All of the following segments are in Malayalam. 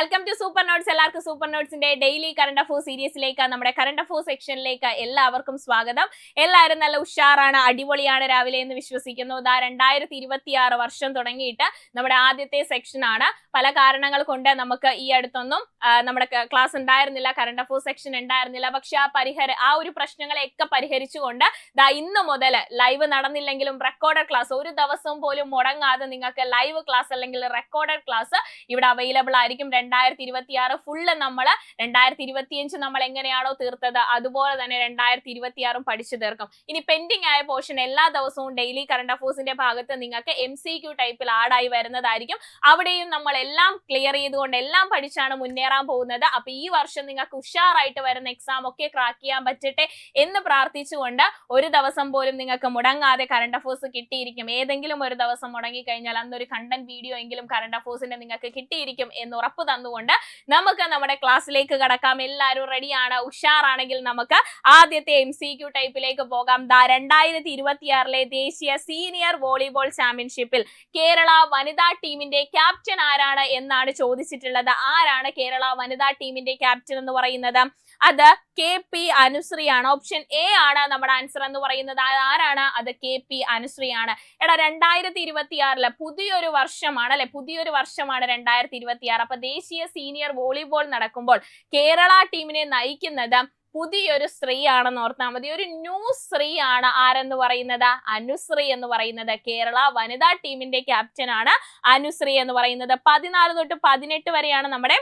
Welcome to super notes. എല്ലാവർക്കും സൂപ്പർ നോട്ട്സിന്റെ ഡെയിലി കറണ്ട് അഫയേഴ്സ് സീരീസിലേക്ക്, നമ്മുടെ കറണ്ട് അഫയേഴ്സ് സെക്ഷനിലേക്ക് എല്ലാവർക്കും സ്വാഗതം. എല്ലാവരും നല്ല ഉഷാറാണ്, അടിപൊളിയാണ് രാവിലെ എന്ന് വിശ്വസിക്കുന്നു. 2026 വർഷം തുടങ്ങിയിട്ട് നമ്മുടെ ആദ്യത്തെ സെക്ഷൻ ആണ്. പല കാരണങ്ങൾ കൊണ്ട് നമുക്ക് ഈ അടുത്തൊന്നും നമ്മുടെ ക്ലാസ് ഉണ്ടായിരുന്നില്ല, കറണ്ട് അഫയേഴ്സ് സെക്ഷൻ ഉണ്ടായിരുന്നില്ല. പക്ഷെ ആ ഒരു പ്രശ്നങ്ങളെയൊക്കെ പരിഹരിച്ചുകൊണ്ട് ഇന്ന് മുതൽ ലൈവ് നടന്നില്ലെങ്കിലും റെക്കോർഡഡ് ക്ലാസ്, ഒരു ദിവസം പോലും മുടങ്ങാതെ നിങ്ങൾക്ക് ലൈവ് ക്ലാസ് അല്ലെങ്കിൽ റെക്കോർഡഡ് ക്ലാസ് ഇവിടെ അവൈലബിൾ ആയിരിക്കും. 2026 ഫുള്ള് നമ്മൾ 2025 നമ്മൾ എങ്ങനെയാണോ തീർത്തത് അതുപോലെ തന്നെ 2026 പഠിച്ചു തീർക്കും. ഇനി പെൻഡിങ് ആയ പോർഷൻ എല്ലാ ദിവസവും ഡെയിലി കറണ്ട് അഫയേഴ്സിന്റെ ഭാഗത്ത് നിങ്ങൾക്ക് MCQ ടൈപ്പിൽ ആഡായി വരുന്നതായിരിക്കും. അവിടെയും നമ്മൾ എല്ലാം ക്ലിയർ ചെയ്തുകൊണ്ട് എല്ലാം പഠിച്ചാണ് മുന്നേറാൻ പോകുന്നത്. അപ്പൊ ഈ വർഷം നിങ്ങൾക്ക് ഉഷാറായിട്ട് വരുന്ന എക്സാം ഒക്കെ ക്രാക്ക് ചെയ്യാൻ പറ്റട്ടെ എന്ന് പ്രാർത്ഥിച്ചുകൊണ്ട്, ഒരു ദിവസം പോലും നിങ്ങൾക്ക് മുടങ്ങാതെ കറണ്ട് അഫയേഴ്സ് കിട്ടിയിരിക്കും. ഏതെങ്കിലും ഒരു ദിവസം മുടങ്ങി കഴിഞ്ഞാൽ അന്നൊരു കണ്ടന്റ് വീഡിയോ എങ്കിലും കറണ്ട് അഫയേഴ്സിന്റെ നിങ്ങൾക്ക് കിട്ടിയിരിക്കും എന്ന് ഉറപ്പ് തന്നുകൊണ്ട് നമുക്ക് നമ്മുടെ ക്ലാസ്സിലേക്ക് കടക്കാം. എല്ലാവരും റെഡിയാണ്, ഉഷാറാണെങ്കിൽ നമുക്ക് ആദ്യത്തെ MCQ ടൈപ്പിലേക്ക് പോകാം. 2026 ദേശീയ സീനിയർ വോളിബോൾ ചാമ്പ്യൻഷിപ്പിൽ കേരള വനിതാ ടീമിന്റെ ക്യാപ്റ്റൻ ആരാണ് എന്നാണ് ചോദിച്ചിട്ടുള്ളത്. ആരാണ് കേരള വനിതാ ടീമിന്റെ ക്യാപ്റ്റൻ എന്ന് പറയുന്നത്? അത് KP അനുശ്രീയാണ്. ഓപ്ഷൻ A ആണ് നമ്മുടെ ആൻസർ എന്ന് പറയുന്നത്. ആരാണ് അത്? KP അനുശ്രീയാണ്. 2026 പുതിയൊരു വർഷമാണ് അല്ലെ, പുതിയൊരു വർഷമാണ് 2026. അപ്പൊ ദേശീയ സീനിയർ വോളിബോൾ നടക്കുമ്പോൾ കേരള ടീമിനെ നയിക്കുന്നത് പുതിയൊരു സ്ത്രീ ആണെന്ന് ഓർത്താൽ മതി. ഒരു ന്യൂ സ്ത്രീ ആണ്. ആരെന്ന് പറയുന്നത്? അനുശ്രീ എന്ന് പറയുന്നത്. കേരള വനിതാ ടീമിന്റെ ക്യാപ്റ്റൻ ആണ് അനുശ്രീ എന്ന് പറയുന്നത്. 14 തൊട്ട് 18 വരെയാണ് നമ്മുടെ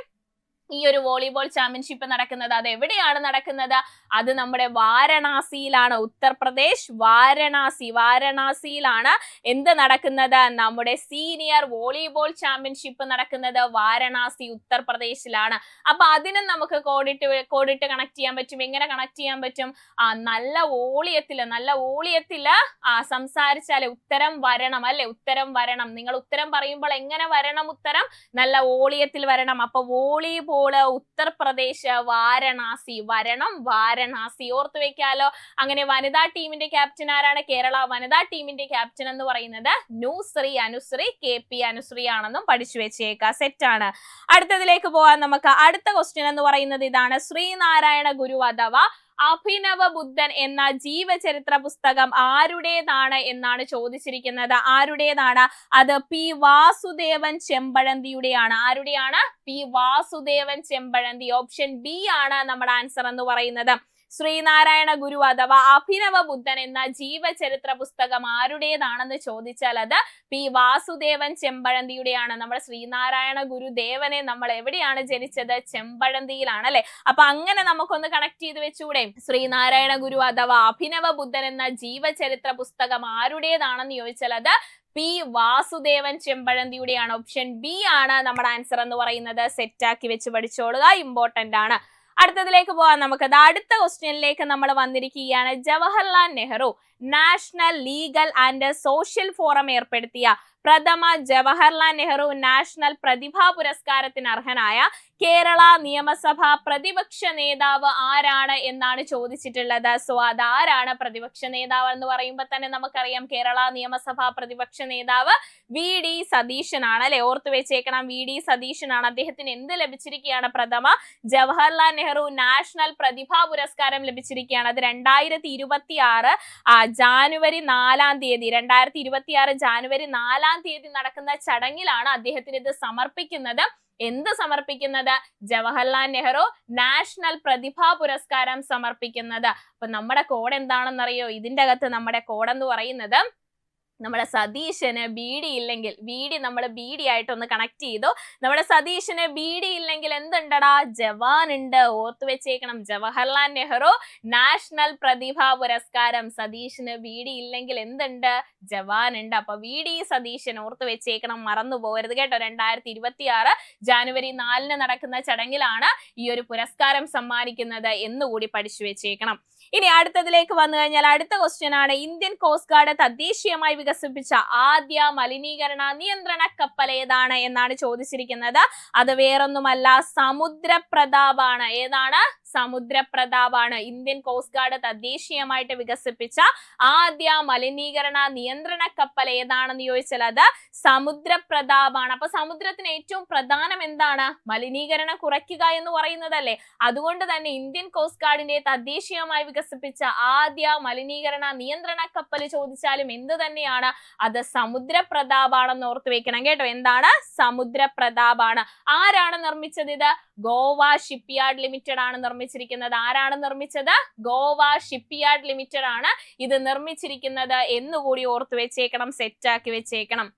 ഈ ഒരു വോളിബോൾ ചാമ്പ്യൻഷിപ്പ് നടക്കുന്നത്. അത് എവിടെയാണ് നടക്കുന്നത്? അത് നമ്മുടെ വാരണാസിയിലാണ്. ഉത്തർപ്രദേശ് വാരണാസിയിലാണ് എന്ത് നടക്കുന്നത്? നമ്മുടെ സീനിയർ വോളിബോൾ ചാമ്പ്യൻഷിപ്പ് നടക്കുന്നത് വാരണാസി, ഉത്തർപ്രദേശിലാണ്. അപ്പൊ അതിനും നമുക്ക് കോഡിട്ട് കണക്ട് ചെയ്യാൻ പറ്റും. എങ്ങനെ കണക്ട് ചെയ്യാൻ പറ്റും? നല്ല ഓളിയത്തില് സംസാരിച്ചാലേ ഉത്തരം വരണം അല്ലെ, ഉത്തരം വരണം. നിങ്ങൾ ഉത്തരം പറയുമ്പോൾ എങ്ങനെ വരണം? ഉത്തരം നല്ല ഓളിയത്തിൽ വരണം. അപ്പൊ വോളിബോൾ ഉത്തർപ്രദേശ് വാരണാസി വരണം, വാരണാസി ഓർത്തു വെക്കാലോ. അങ്ങനെ വനിതാ ടീമിന്റെ ക്യാപ്റ്റൻ ആരാണ്? കേരള വനിതാ ടീമിന്റെ ക്യാപ്റ്റൻ എന്ന് പറയുന്നത് അനുശ്രീ KP അനുശ്രീ ആണെന്നും പഠിച്ചു വെച്ചേക്ക. സെറ്റ് ആണ്. അടുത്തതിലേക്ക് പോവാൻ നമുക്ക്. അടുത്ത ക്വസ്റ്റ്യൻ എന്ന് പറയുന്നത് ഇതാണ്. ശ്രീനാരായണ ഗുരു അഥവാ അഭിനവ ബുദ്ധൻ എന്ന ജീവചരിത്ര പുസ്തകം ആരുടേതാണ് എന്നാണ് ചോദിച്ചിരിക്കുന്നത്. ആരുടേതാണ്? അത് P വാസുദേവൻ ചെമ്പഴന്തിയുടെയാണ്. ആരുടെയാണ്? P Vasudevan Chempazhanthi. Option B ആണ് നമ്മുടെ ആൻസർ എന്ന് പറയുന്നത്. ശ്രീനാരായണ ഗുരു അഥവാ അഭിനവ ബുദ്ധൻ എന്ന ജീവചരിത്ര പുസ്തകം ആരുടേതാണെന്ന് ചോദിച്ചാൽ അത് P വാസുദേവൻ ചെമ്പഴന്തിയുടെയാണ്. നമ്മുടെ ശ്രീനാരായണ ഗുരുദേവനെ നമ്മൾ എവിടെയാണ് ജനിച്ചത്? ചെമ്പഴന്തിയിലാണ് അല്ലെ. അപ്പൊ അങ്ങനെ നമുക്കൊന്ന് കണക്ട് ചെയ്ത് വെച്ചൂടെ? ശ്രീനാരായണ ഗുരു അഥവാ അഭിനവ ബുദ്ധൻ എന്ന ജീവചരിത്ര പുസ്തകം ആരുടേതാണെന്ന് ചോദിച്ചാൽ അത് P വാസുദേവൻ ചെമ്പഴന്തിയുടെയാണ്. ഓപ്ഷൻ B ആണ് നമ്മുടെ ആൻസർ എന്ന് പറയുന്നത്. സെറ്റാക്കി വെച്ച് പഠിച്ചോളുക, ഇമ്പോർട്ടന്റ് ആണ്. അടുത്തതിലേക്ക് പോകാൻ നമുക്ക്. അടുത്ത ക്വസ്റ്റ്യനിലേക്ക് നമ്മൾ വന്നിരിക്കുകയാണ്. Jawaharlal Nehru national legal and social forum ഏർപ്പെടുത്തിയ പ്രഥമ ജവഹർലാൽ നെഹ്റു നാഷണൽ പ്രതിഭാ പുരസ്കാരത്തിന് അർഹനായ കേരള നിയമസഭ പ്രതിപക്ഷ നേതാവ് ആരാണ് എന്നാണ് ചോദിച്ചിട്ടുള്ളത്. സോ അതാരാണ് പ്രതിപക്ഷ നേതാവ് എന്ന് പറയുമ്പോൾ തന്നെ നമുക്കറിയാം, കേരള നിയമസഭ പ്രതിപക്ഷ നേതാവ് VD സതീശനാണ് അല്ലെ. ഓർത്തു വെച്ചേക്കണം, VD സതീശനാണ്. അദ്ദേഹത്തിന് എന്ത് ലഭിച്ചിരിക്കുകയാണ്? പ്രഥമ ജവഹർലാൽ നെഹ്റു നാഷണൽ പ്രതിഭാ പുരസ്കാരം ലഭിച്ചിരിക്കുകയാണ്. അത് 2026 ജാനുവരി 4 തീയതി 2026 ജാനുവരി 4 തീയതി നടക്കുന്ന ചടങ്ങിലാണ് അദ്ദേഹത്തിന് ഇത് സമർപ്പിക്കുന്നത്. എന്ത് സമർപ്പിക്കുന്നത്? ജവഹർലാൽ നെഹ്റു നാഷണൽ പ്രതിഭാ പുരസ്കാരം സമർപ്പിക്കുന്നത്. അപ്പൊ നമ്മുടെ കോഡ് എന്താണെന്നറിയോ? ഇതിന്റെ അകത്ത് നമ്മുടെ കോഡ് എന്ന് പറയുന്നത്, നമ്മുടെ സതീശന് BD ഇല്ലെങ്കിൽ, നമ്മൾ BD ആയിട്ടൊന്ന് കണക്ട് ചെയ്തു. നമ്മുടെ സതീശന് BD ഇല്ലെങ്കിൽ എന്തുണ്ടടാ? ജവാൻ ഉണ്ട്. ഓർത്തു വെച്ചേക്കണം, ജവഹർലാൽ നെഹ്റു നാഷണൽ പ്രതിഭാ പുരസ്കാരം. സതീശന് BD ഇല്ലെങ്കിൽ എന്തുണ്ട്? ജവാൻ ഉണ്ട്. അപ്പൊ VD സതീശൻ ഓർത്തു വെച്ചേക്കണം, മറന്നു പോകരുത് കേട്ടോ. 2026 ജാനുവരി 4 നടക്കുന്ന ചടങ്ങിലാണ് ഈ ഒരു പുരസ്കാരം സമ്മാനിക്കുന്നത് എന്നുകൂടി പഠിച്ചു വെച്ചേക്കണം. ഇനി അടുത്തതിലേക്ക് വന്നു കഴിഞ്ഞാൽ അടുത്ത ക്വസ്റ്റ്യൻ ആണ്. ഇന്ത്യൻ കോസ്റ്റ് ഗാർഡ് തദ്ദേശീയമായി വികസിപ്പിച്ച ആദ്യ മലിനീകരണ നിയന്ത്രണ കപ്പൽ ഏതാണ് എന്നാണ് ചോദിച്ചിരിക്കുന്നത്. അത് വേറൊന്നുമല്ല, സമുദ്രപ്രതാപാണ്. ഏതാണ്? സമുദ്രപ്രതാപാണ്. ഇന്ത്യൻ കോസ്റ്റ് ഗാർഡ് തദ്ദേശീയമായിട്ട് വികസിപ്പിച്ച ആദ്യ മലിനീകരണ നിയന്ത്രണ കപ്പൽ ഏതാണെന്ന് ചോദിച്ചാൽ അത് സമുദ്രപ്രതാപാണ്. അപ്പൊ സമുദ്രത്തിന് ഏറ്റവും പ്രധാനം എന്താണ്? മലിനീകരണം കുറയ്ക്കുക എന്ന് പറയുന്നതല്ലേ. അതുകൊണ്ട് തന്നെ ഇന്ത്യൻ കോസ്റ്റ് ഗാർഡിന്റെ തദ്ദേശീയമായി വികസിപ്പിച്ച ആദ്യ മലിനീകരണ നിയന്ത്രണ കപ്പൽ ചോദിച്ചാലും എന്ത് തന്നെയാണ്? അത് സമുദ്രപ്രതാപാണെന്ന് ഓർത്തു വെക്കണം കേട്ടോ. എന്താണ്? സമുദ്രപ്രതാപാണ്. ആരാണ് നിർമ്മിച്ചത്? ഇത് ഗോവ ഷിപ്പ്യാർഡ് ലിമിറ്റഡ് ആണ് നിർമ്മിച്ചിരിക്കുന്നത്. ആരാണ് നിർമ്മിച്ചത്? ഗോവ ഷിപ്പ്യാർഡ് ലിമിറ്റഡ് ആണ് ഇത് നിർമ്മിച്ചിരിക്കുന്നത് എന്നുകൂടി ഓർത്തു വെച്ചേക്കണം, സെറ്റാക്കി വെച്ചേക്കണം.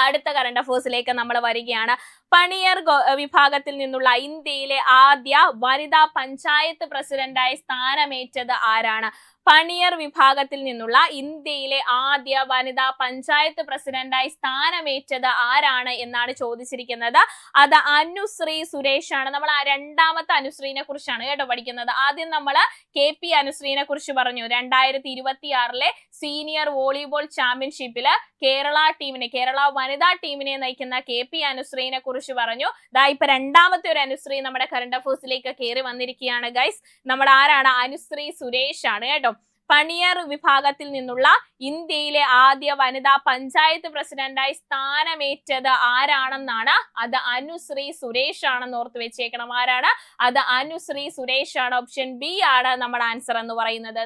അടുത്ത കറണ്ട് അഫേഴ്സിലേക്ക് നമ്മൾ വരികയാണ്. പണിയർ വിഭാഗത്തിൽ നിന്നുള്ള ഇന്ത്യയിലെ ആദ്യ വനിതാ പഞ്ചായത്ത് പ്രസിഡന്റായി സ്ഥാനമേറ്റത് ആരാണ്? പണിയർ വിഭാഗത്തിൽ നിന്നുള്ള ഇന്ത്യയിലെ ആദ്യ വനിതാ പഞ്ചായത്ത് പ്രസിഡന്റായി സ്ഥാനമേറ്റത് ആരാണ് എന്നാണ് ചോദിച്ചിരിക്കുന്നത്. അത് അനുശ്രീ സുരേഷ് ആണ്. നമ്മൾ ആ രണ്ടാമത്തെ അനുശ്രീനെ കുറിച്ചാണ് കേട്ടോ പഠിക്കുന്നത്. ആദ്യം നമ്മൾ KP അനുശ്രീനെ കുറിച്ച് പറഞ്ഞു. 2026 സീനിയർ വോളിബോൾ ചാമ്പ്യൻഷിപ്പില് കേരള വനിതാ ടീമിനെ നയിക്കുന്ന KP അനുശ്രീനെ കുറിച്ച് പറഞ്ഞു. ഇപ്പൊ രണ്ടാമത്തെ ഒരു അനുശ്രീ നമ്മുടെ കറണ്ട് അഫേഴ്സിലേക്ക് കയറി വന്നിരിക്കുകയാണ് ഗൈസ്. നമ്മൾ ആരാണ്? അനുശ്രീ സുരേഷ് ആണ് കേട്ടോ. പണിയർ വിഭാഗത്തിൽ നിന്നുള്ള ഇന്ത്യയിലെ ആദ്യ വനിതാ പഞ്ചായത്ത് പ്രസിഡന്റായി സ്ഥാനമേറ്റത് ആരാണെന്നാണ്? അത് അനുശ്രീ സുരേഷ് ആണെന്ന് ഓർത്ത് വെച്ചേക്കണം. ആരാണ്? അത് അനുശ്രീ സുരേഷ് ആണ്. ഓപ്ഷൻ B ആണ് നമ്മുടെ ആൻസർ എന്ന് പറയുന്നത്.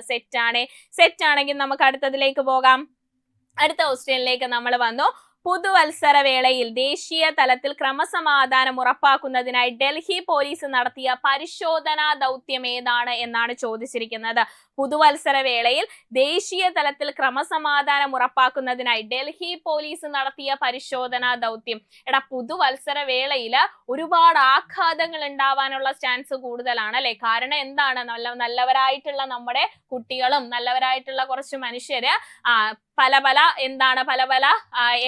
സെറ്റ് ആണെങ്കിൽ നമുക്ക് അടുത്തതിലേക്ക് പോകാം. അടുത്ത ക്വസ്റ്റ്യനിലേക്ക് നമ്മൾ വന്നു. പുതുവത്സര വേളയിൽ ദേശീയ തലത്തിൽ ക്രമസമാധാനം ഉറപ്പാക്കുന്നതിനായി ഡൽഹി പോലീസ് നടത്തിയ പരിശോധനാ ദൗത്യം ഏതാണ് എന്നാണ് ചോദിച്ചിരിക്കുന്നത്. പുതുവത്സര വേളയിൽ ദേശീയ തലത്തിൽ ക്രമസമാധാനം ഉറപ്പാക്കുന്നതിനായി ഡൽഹി പോലീസ് നടത്തിയ പരിശോധനാ ദൗത്യം. പുതുവത്സര വേളയില് ഒരുപാട് ആഘാതങ്ങൾ ഉണ്ടാവാനുള്ള ചാൻസ് കൂടുതലാണ് അല്ലെ. കാരണം എന്താണ്? നല്ലവരായിട്ടുള്ള നമ്മുടെ കുട്ടികളും നല്ലവരായിട്ടുള്ള കുറച്ച് മനുഷ്യര് പല പല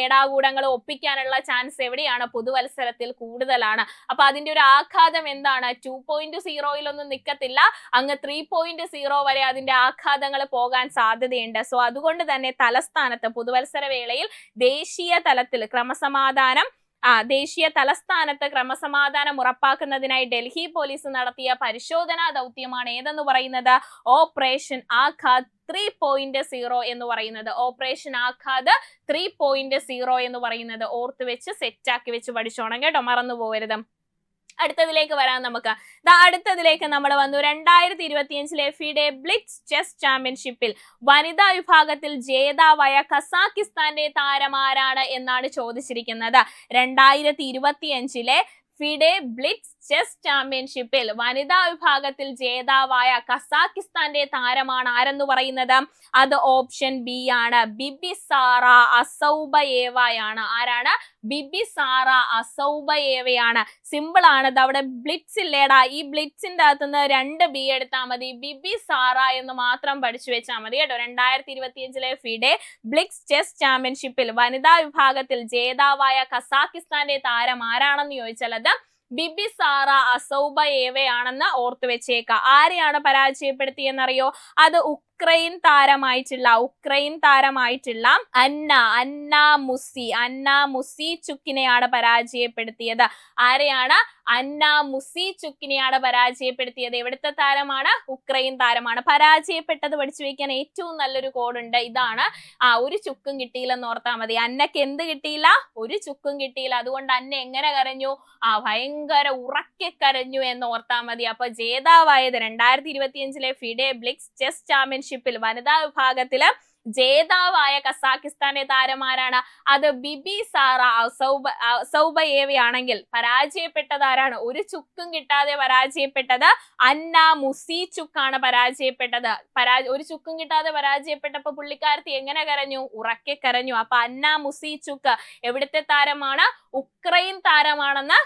ഏടാകൂടങ്ങൾ ഒപ്പിക്കാനുള്ള ചാൻസ് എവിടെയാണ്? പുതുവത്സരത്തിൽ കൂടുതലാണ്. അപ്പൊ അതിന്റെ ഒരു ആഘാതം എന്താണ്? 2.0 നിക്കത്തില്ല, അങ്ങ് 3.0 വരെ അതിന്റെ ആഘാതങ്ങൾ പോകാൻ സാധ്യതയുണ്ട്. സോ അതുകൊണ്ട് തന്നെ തലസ്ഥാനത്ത് പുതുവത്സര വേളയിൽ ദേശീയ തലസ്ഥാനത്ത് ക്രമസമാധാനം ഉറപ്പാക്കുന്നതിനായി ഡൽഹി പോലീസ് നടത്തിയ പരിശോധനാ ദൗത്യമാണ് ഏതെന്ന് പറയുന്നത്? ഓപ്പറേഷൻ ആഘാത് 3.0 എന്ന് പറയുന്നത്. ഓപ്പറേഷൻ ആഘാത് 3.0 എന്ന് പറയുന്നത് ഓർത്ത് വെച്ച് സെറ്റാക്കി വെച്ച് പഠിച്ചോണം കേട്ടോ, മറന്നു പോകരുത്. അടുത്തതിലേക്ക് വരാൻ നമുക്ക്. അടുത്തതിലേക്ക് നമ്മൾ വന്നു. 2025 FIDE ബ്ലിറ്റ്സ് ചെസ് ചാമ്പ്യൻഷിപ്പിൽ വനിതാ വിഭാഗത്തിൽ ജേതാവായ കസാക്കിസ്ഥാന്റെ താരമാരാണ് എന്നാണ് ചോദിച്ചിരിക്കുന്നത്. 2025 FIDE ബ്ലിറ്റ്സ് ചെസ് ചാമ്പ്യൻഷിപ്പിൽ വനിതാ വിഭാഗത്തിൽ ജേതാവായ കസാക്കിസ്ഥാന്റെ താരമാണ് ആരെന്ന് പറയുന്നത്? അത് ഓപ്ഷൻ B ആണ്. ബിബിസാറ അസൗബയേവയാണ്. ആരാണ്? ബിബിസാറ അസൗബയേവയാണ്. സിമ്പിൾ ആണ്. അവിടെ ബ്ലിറ്റ്സ് ഇല്ലേടാ, ഈ ബ്ലിറ്റ്സിന്റെ അകത്തുനിന്ന് 2 B എടുത്താൽ മതി. ബിബിസാറ എന്ന് മാത്രം പഠിച്ചു വെച്ചാൽ മതി കേട്ടോ. 2025 FIDE ബ്ലിറ്റ്സ് ചെസ് ചാമ്പ്യൻഷിപ്പിൽ വനിതാ വിഭാഗത്തിൽ ജേതാവായ കസാക്കിസ്ഥാന്റെ താരം ആരാണെന്ന് ചോദിച്ചാൽ അത് ബിബിസാറ അസൗബയേവയാണെന്ന് ഓർത്തു വെച്ചേക്ക. ആരെയാണ് പരാജയപ്പെടുത്തിയെന്നറിയോ? അത് ഉക്രൈൻ താരമായിട്ടുള്ള അന്ന മുസിചുക്കിനെയാണ് പരാജയപ്പെടുത്തിയത്. ആരെയാണ്? അന്ന മുസിചുക്കിനെയാണ് പരാജയപ്പെടുത്തിയത്. എവിടുത്തെ താരമാണ്? ഉക്രൈൻ താരമാണ്. പരാജയപ്പെട്ടത് പഠിച്ചു വെക്കാൻ ഏറ്റവും നല്ലൊരു കോഡുണ്ട്. ഇതാണ്. ഒരു ചുക്കും കിട്ടിയില്ലെന്ന് ഓർത്താൽ മതി. അന്നക്ക് എന്ത് കിട്ടിയില്ല? ഒരു ചുക്കും കിട്ടിയില്ല. അതുകൊണ്ട് അന്ന എങ്ങനെ കരഞ്ഞു? ഭയങ്കര ഉറക്കെ കരഞ്ഞു എന്ന് ഓർത്താൽ മതി. അപ്പൊ ജേതാവായത് 2025 FIDE ബ്ലിറ്റ്സ് ചെസ് ചാമ്പ്യൻഷിപ്പിൽ വനിതാ വിഭാഗത്തില് ജേതാവായ കസാക്കിസ്ഥാന്റെ താരമാരാണ്? അത് ബിബിസാറ അസൗബയേവയാണെങ്കിൽ പരാജയപ്പെട്ടത് ആരാണ്? ഒരു ചുക്കും കിട്ടാതെ പരാജയപ്പെട്ടത് അന്ന മുസിചുക്കാണ് പരാജയപ്പെട്ടത്. ഒരു ചുക്കും കിട്ടാതെ പരാജയപ്പെട്ടപ്പോ പുള്ളിക്കാരത്തി എങ്ങനെ കരഞ്ഞു? ഉറക്കെ കരഞ്ഞു. അപ്പൊ അന്ന മുസിചുക്ക് എവിടുത്തെ താരമാണ്? ഉക്രൈൻ താരമാണെന്ന്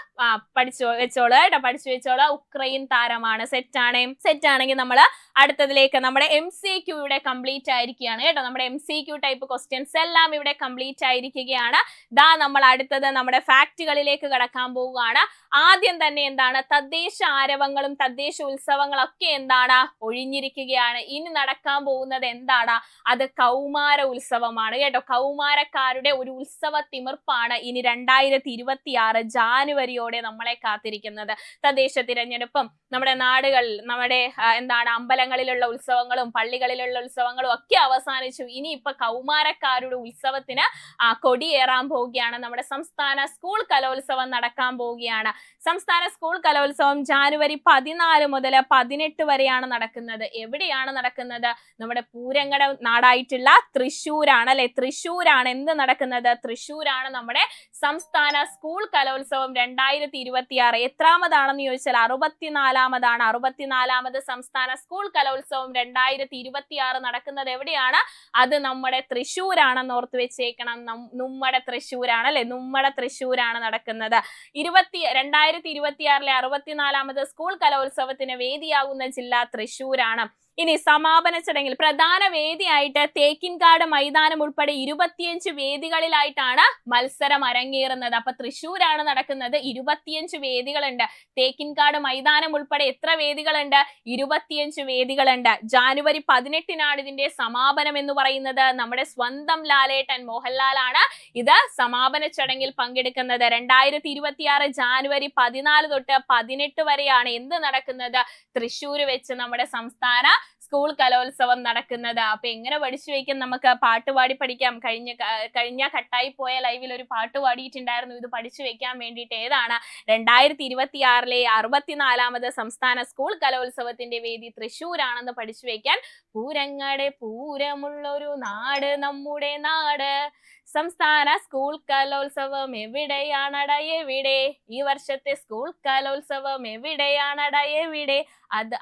പഠിച്ചു വെച്ചോളൂ. ഉക്രൈൻ താരമാണ്. സെറ്റ് ആണെങ്കിൽ നമ്മൾ അടുത്തതിലേക്ക് നമ്മുടെ MCQ കംപ്ലീറ്റ് ആയിരിക്കുകയാണ് കേട്ടോ. നമ്മുടെ MCQ ടൈപ്പ് ക്വസ്റ്റ്യൻസ് എല്ലാം ഇവിടെ കംപ്ലീറ്റ് ആയിരിക്കുകയാണ്. ദാ നമ്മൾ അടുത്തത് നമ്മുടെ ഫാക്റ്റുകളിലേക്ക് കടക്കാൻ പോവുകയാണ്. ആദ്യം തന്നെ എന്താണ്, തദ്ദേശ ആരവങ്ങളും തദ്ദേശ ഉത്സവങ്ങളൊക്കെ എന്താണ്, ഒഴിഞ്ഞിരിക്കുകയാണ്. ഇനി നടക്കാൻ പോകുന്നത് എന്താണ്, അത് കൗമാര ഉത്സവമാണ് കേട്ടോ. കൗമാരക്കാരുടെ ഒരു ഉത്സവ തിമിർപ്പാണ് ഇനി 2026 ജാനുവരിയോടെ നമ്മളെ കാത്തിരിക്കുന്നത്. തദ്ദേശ തിരഞ്ഞെടുപ്പും നമ്മുടെ നാടുകളിൽ നമ്മുടെ എന്താണ് അമ്പലങ്ങളിലുള്ള ഉത്സവങ്ങളും പള്ളികളിലുള്ള ഉത്സവങ്ങളും ഒക്കെ അവസാനിച്ചു. ഇനി ഇപ്പൊ കൗമാരക്കാരുടെ ഉത്സവത്തിന് കൊടിയേറാൻ പോവുകയാണ്. നമ്മുടെ സംസ്ഥാന സ്കൂൾ കലോത്സവം നടക്കാൻ പോവുകയാണ്. സംസ്ഥാന സ്കൂൾ കലോത്സവം ജാനുവരി 14 മുതൽ 18 വരെയാണ് നടക്കുന്നത്. എവിടെയാണ് നടക്കുന്നത്, നമ്മുടെ പൂരങ്ങട നാടായിട്ടുള്ള തൃശ്ശൂരാണ് അല്ലെ. തൃശ്ശൂരാണ് എന്ത് നടക്കുന്നത്, തൃശ്ശൂരാണ് നമ്മുടെ സംസ്ഥാന സ്കൂൾ കലോത്സവം 2026. എത്രാമതാണെന്ന് ചോദിച്ചാൽ 64മതാണ്. 64മത് സംസ്ഥാന സ്കൂൾ കലോത്സവം 2026 നടക്കുന്നത് എവിടെയാണ്, അത് നമ്മുടെ തൃശ്ശൂരാണെന്ന് ഓർത്ത് വെച്ചേക്കണം. നമ്മുടെ തൃശ്ശൂരാണ് അല്ലെ, നമ്മുടെ തൃശ്ശൂരാണ് നടക്കുന്നത്. 2026 64മത് സ്കൂൾ കലോത്സവത്തിന് വേദിയാകുന്ന ജില്ല തൃശ്ശൂരാണ്. ഇനി സമാപന ചടങ്ങിൽ പ്രധാന വേദിയായിട്ട് തേക്കിൻകാട് മൈതാനം ഉൾപ്പെടെ 25 വേദികളിലായിട്ടാണ് മത്സരം അരങ്ങേറുന്നത്. അപ്പൊ തൃശ്ശൂരാണ് നടക്കുന്നത്. 25 വേദികളുണ്ട്. തേക്കിൻകാട് മൈതാനം ഉൾപ്പെടെ എത്ര വേദികളുണ്ട്, 25 വേദികളുണ്ട്. ജാനുവരി 18നാണ് ഇതിന്റെ സമാപനം എന്ന് പറയുന്നത്. നമ്മുടെ സ്വന്തം ലാലേട്ടൻ മോഹൻലാലാണ് ഇത് സമാപന ചടങ്ങിൽ പങ്കെടുക്കുന്നത്. 2026 ജാനുവരി 14 തൊട്ട് 18 വരെയാണ് എന്ത് നടക്കുന്നത്, തൃശ്ശൂർ വെച്ച് നമ്മുടെ സംസ്ഥാന സ്കൂൾ കലോത്സവം നടക്കുന്നത്. അപ്പൊ എങ്ങനെ പഠിച്ചു വെക്കും, നമുക്ക് പാട്ടുപാടി പഠിക്കാം. കഴിഞ്ഞ കട്ടായി പോയ ലൈവിൽ ഒരു പാട്ട് പാടിയിട്ടുണ്ടായിരുന്നു ഇത് പഠിച്ചു വെക്കാൻ വേണ്ടിയിട്ട്. ഏതാണ്, 2026 64മത് സംസ്ഥാന സ്കൂൾ കലോത്സവത്തിന്റെ വേദി തൃശ്ശൂരാണെന്ന് പഠിച്ചു വെക്കാൻ. പൂരങ്ങടെ പൂരമുള്ളൊരു നാട് നമ്മുടെ നാട്, സംസ്ഥാന സ്കൂൾ കലോത്സവം എവിടെയാണട എവിടെ, ഈ വർഷത്തെ സ്കൂൾ കലോത്സവം എവിടെയാണട എവിടെ.